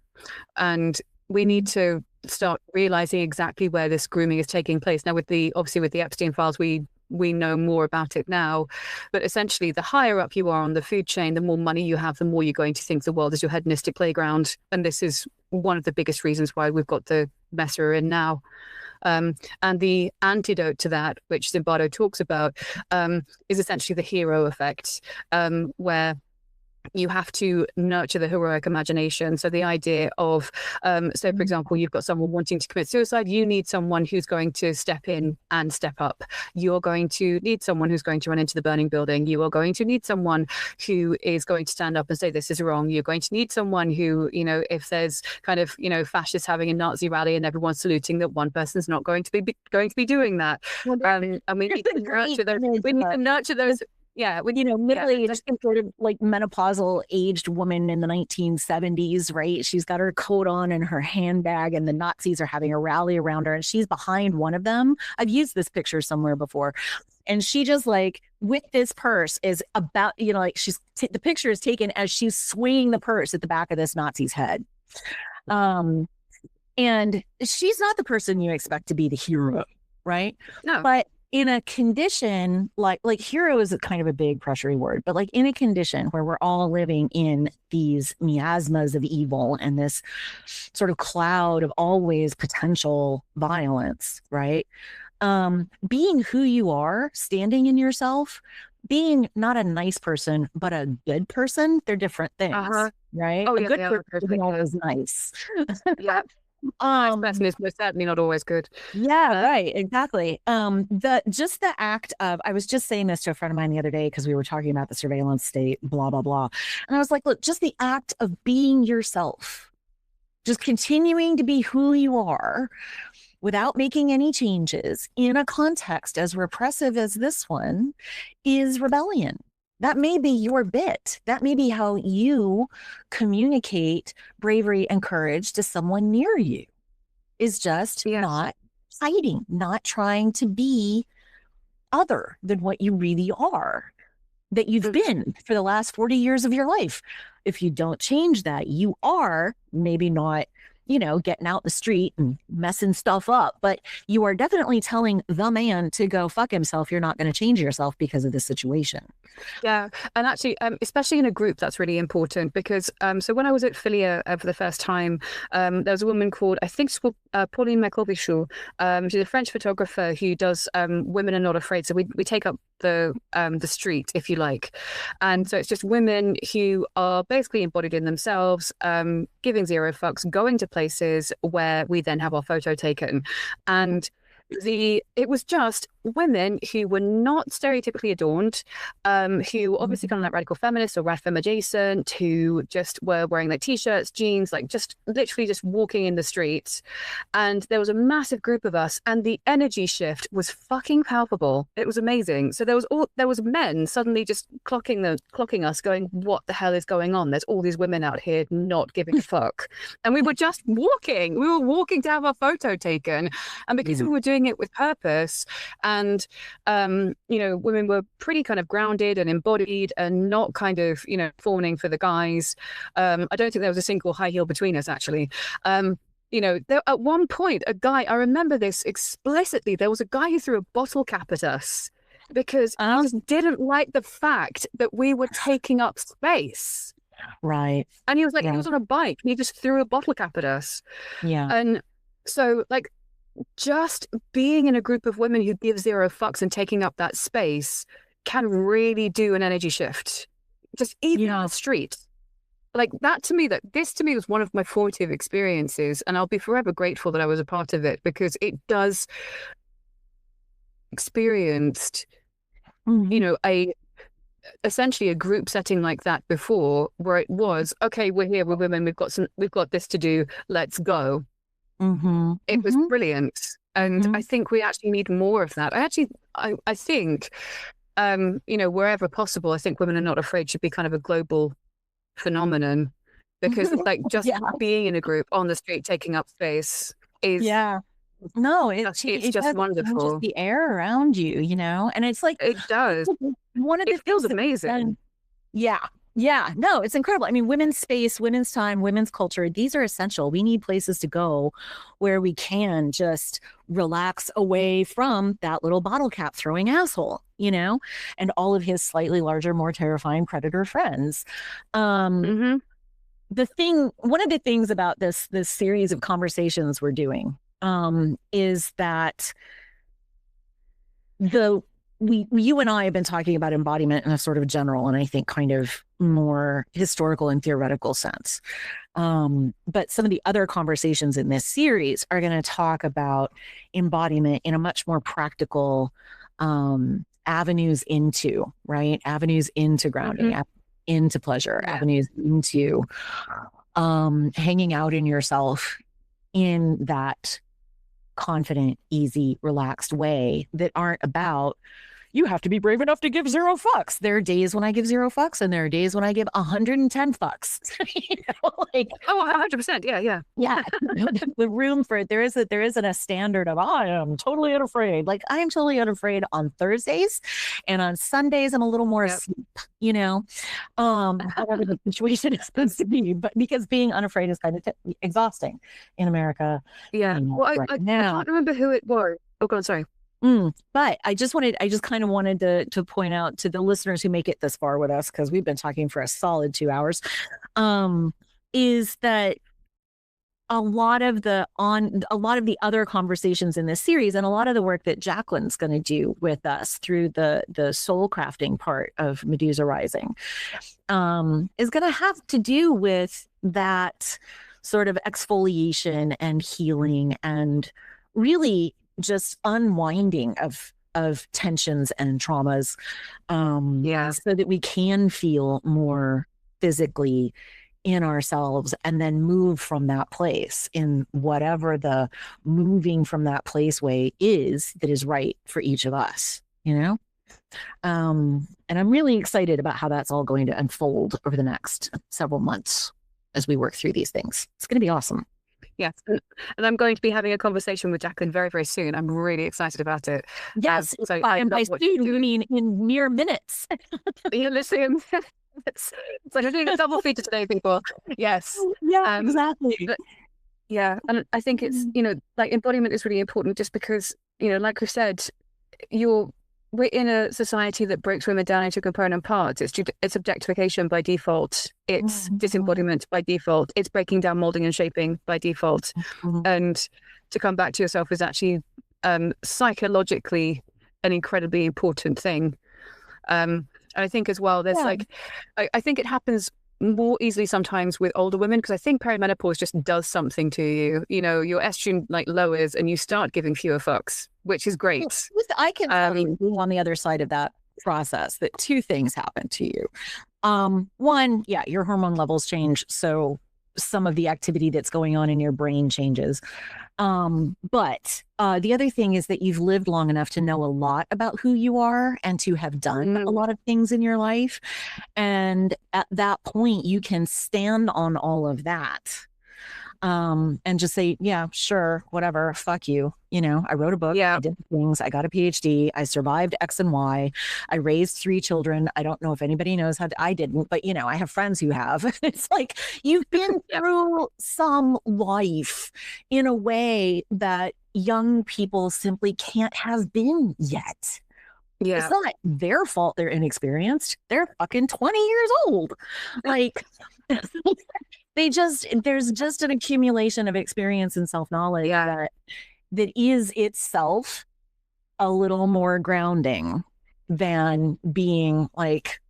And we need to start realizing exactly where this grooming is taking place. Now, with the Epstein files, we know more about it now. But essentially, the higher up you are on the food chain, the more money you have, the more you're going to think the world is your hedonistic playground. And this is one of the biggest reasons why we've got the mess we're in now. And the antidote to that, which Zimbardo talks about, is essentially the hero effect, where you have to nurture the heroic imagination. So the idea of, so for example, you've got someone wanting to commit suicide, you need someone who's going to step in and step up. You're going to need someone who's going to run into the burning building. You are going to need someone who is going to stand up and say, this is wrong. You're going to need someone who, if there's kind of, fascists having a Nazi rally and everyone's saluting, that one person's not going to be doing that. And we need to nurture those. We need to nurture those. Yeah, middle-aged, sort of like menopausal aged woman in the 1970s, right? She's got her coat on and her handbag, and the Nazis are having a rally around her, and she's behind one of them. I've used this picture somewhere before, and she just like with this purse is about, the picture is taken as she's swinging the purse at the back of this Nazi's head. And she's not the person you expect to be the hero, right? No, but in a condition like hero is kind of a big pressury word, but like in a condition where we're all living in these miasmas of evil and this sort of cloud of always potential violence, right? Being who you are, standing in yourself, being not a nice person, but a good person, they're different things, right? Oh, a good person is always nice. Yeah. Person is most certainly not always good. Yeah, right. Exactly. The act of, I was just saying this to a friend of mine the other day because we were talking about the surveillance state, blah, blah, blah. And I was like, look, just the act of being yourself, just continuing to be who you are without making any changes in a context as repressive as this one is rebellion. That may be your bit. That may be how you communicate bravery and courage to someone near you, is just not hiding, not trying to be other than what you really are, that you've been for the last 40 years of your life. If you don't change that, you are maybe not, getting out in the street and messing stuff up, but you are definitely telling the man to go fuck himself. You're not going to change yourself because of this situation. Yeah. And actually, especially in a group, that's really important because, so when I was at Phillip for the first time, there was a woman called, I think it's called Pauline Macaulay-Bichou. She's a French photographer who does Women Are Not Afraid. So we take up the street, if you like. And so it's just women who are basically embodied in themselves, giving zero fucks, going to places where we then have our photo taken. And it was just women who were not stereotypically adorned, who obviously kind of like radical feminists or rad femme adjacent, who just were wearing like t-shirts, jeans, like just literally just walking in the streets. And there was a massive group of us, and the energy shift was fucking palpable. It was amazing. So there was men suddenly just clocking us, going, what the hell is going on? There's all these women out here not giving a fuck. And we were just walking. We were walking to have our photo taken. And because we were doing it with purpose, and women were pretty kind of grounded and embodied and not kind of fawning for the guys. I don't think there was a single high heel between us, actually. There, at one point, I remember this explicitly, there was a guy who threw a bottle cap at us because he just didn't like the fact that we were taking up space. Right. And he was like, he was on a bike and he just threw a bottle cap at us. Yeah. And so like, just being in a group of women who give zero fucks and taking up that space can really do an energy shift. Just even on the street. Like this to me was one of my formative experiences, and I'll be forever grateful that I was a part of it, because it does experienced, essentially a group setting like that before, where it was, okay, we're here, we're women, we've got this to do, let's go. It was brilliant. And I think we actually need more of that. I think, wherever possible, I think Women Are Not Afraid should be kind of a global phenomenon, because like just being in a group on the street, taking up space is it's just wonderful. Just the air around you, and it's like, it does. It feels amazing. No, it's incredible. I mean, women's space, women's time, women's culture, these are essential. We need places to go where we can just relax away from that little bottle cap throwing asshole, and all of his slightly larger, more terrifying predator friends. One of the things about this series of conversations we're doing is that you and I have been talking about embodiment in a sort of general, and I think kind of more historical and theoretical sense. But some of the other conversations in this series are going to talk about embodiment in a much more practical avenues into grounding, into pleasure, avenues into hanging out in yourself in that confident, easy, relaxed way that aren't about, you have to be brave enough to give zero fucks. There are days when I give zero fucks, and there are days when I give 110 fucks. 100%. Yeah. The room for it. There isn't a standard of, I am totally unafraid. Like, I am totally unafraid on Thursdays, and on Sundays I'm a little more asleep, however the situation is supposed to be. But because being unafraid is kind of exhausting in America. Yeah. Well, I can't remember who it was. Oh, God, sorry. But I just kind of wanted to point out to the listeners who make it this far with us, because we've been talking for a solid 2 hours, is that a lot of the other conversations in this series, and a lot of the work that Jacqueline's going to do with us through the soul crafting part of Medusa Rising, is going to have to do with that sort of exfoliation and healing, and really just unwinding of tensions and traumas, so that we can feel more physically in ourselves, and then move from that place in whatever the moving from that place way is that is right for each of us, and I'm really excited about how that's all going to unfold over the next several months as we work through these things. It's going to be awesome. Yes, and I'm going to be having a conversation with Jacqueline very, very soon. I'm really excited about it. Yes, and by soon we mean in mere minutes. You're listening. It's like we're doing a double feature today, people. Yes. Yeah, exactly. And I think it's, like, embodiment is really important, just because, like we said, we're in a society that breaks women down into component parts. It's objectification by default. It's disembodiment by default. It's breaking down, molding, and shaping by default. And to come back to yourself is actually psychologically an incredibly important thing. And I think as well, there's I think it happens more easily sometimes with older women, because I think perimenopause just does something to you. You know, your estrogen like lowers and you start giving fewer fucks, which is great. I can tell you on the other side of that process that two things happen to you. One, yeah, your hormone levels change. So some of the activity that's going on in your brain changes. But the other thing is that you've lived long enough to know a lot about who you are and to have done a lot of things in your life. And at that point, you can stand on all of that. And just say, yeah, sure, whatever, fuck you. You know, I wrote a book, I did things, I got a PhD, I survived X and Y, I raised 3 children. I don't know if anybody knows how to, I didn't, but you know, I have friends who have. It's like, you've been through some life in a way that young people simply can't have been yet. Yeah. It's not their fault they're inexperienced. They're fucking 20 years old. Like, there's just an accumulation of experience and self-knowledge that is itself a little more grounding than being like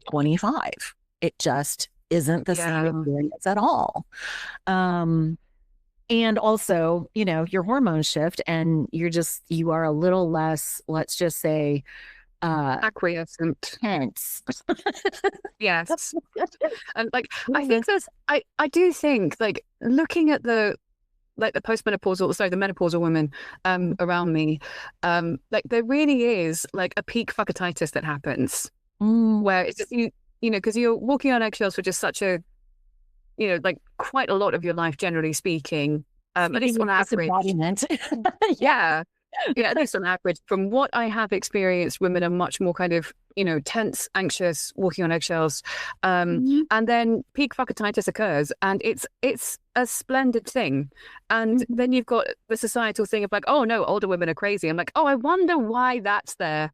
25. It just isn't the same experience at all. And also, you know, your hormones shift and you are a little less, let's just say, acquiescent, tense. Yes. And like, I think I do think, like, looking at the postmenopausal, the menopausal women around me, like, there really is like a peak fuckatitis that happens where it's just, you know, because you're walking on eggshells for just such a, you know, like, quite a lot of your life, generally speaking, at least on average. Embodiment. Yeah, at least on average, from what I have experienced, women are much more kind of, you know, tense, anxious, walking on eggshells. And then peak fuckatitis occurs, and it's a splendid thing. And then you've got the societal thing of like, oh no, older women are crazy. I'm like, oh, I wonder why that's there.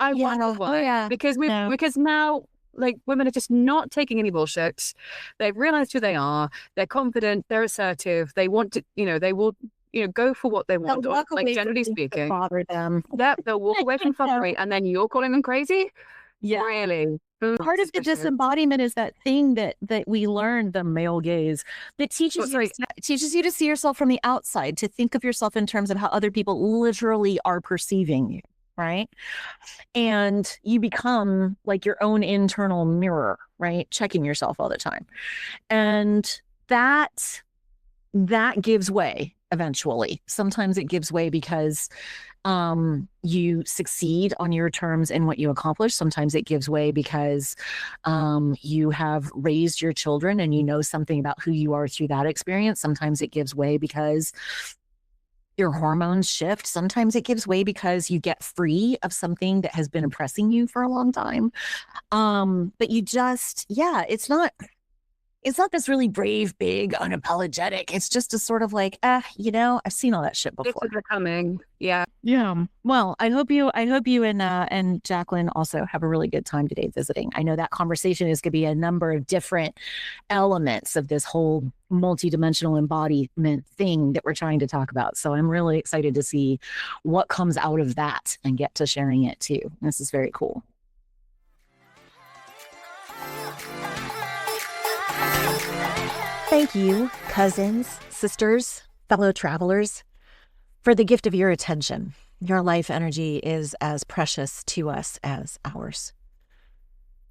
I wonder why. Because now, like, women are just not taking any bullshit. They've realized who they are. They're confident. They're assertive. They want to, you know, they will, you know, go for what they want. Like, generally speaking, bother them. They'll walk away from fuckery, and then you're calling them crazy. Yeah, really. Part of the disembodiment is that thing that we learned, the male gaze, that teaches you to see yourself from the outside, to think of yourself in terms of how other people literally are perceiving you. Right. And you become like your own internal mirror, right? Checking yourself all the time. And that gives way eventually. Sometimes it gives way because you succeed on your terms in what you accomplish. Sometimes it gives way because you have raised your children and you know something about who you are through that experience. Sometimes it gives way because your hormones shift. Sometimes it gives way because you get free of something that has been oppressing you for a long time. But you just, it's not this really brave, big, unapologetic. It's just a sort of like, you know, I've seen all that shit before. It's becoming, yeah. Well, I hope you and Jacqueline also have a really good time today visiting. I know that conversation is going to be a number of different elements of this whole multidimensional embodiment thing that we're trying to talk about. So I'm really excited to see what comes out of that and get to sharing it too. This is very cool. Thank you, cousins, sisters, fellow travelers, for the gift of your attention. Your life energy is as precious to us as ours,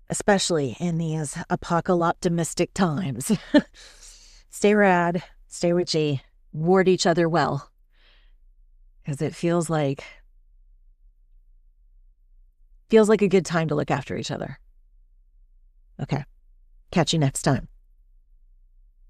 especially in these apocalyptimistic times. Stay rad, stay witchy, ward each other well, because it feels like a good time to look after each other. Okay, catch you next time.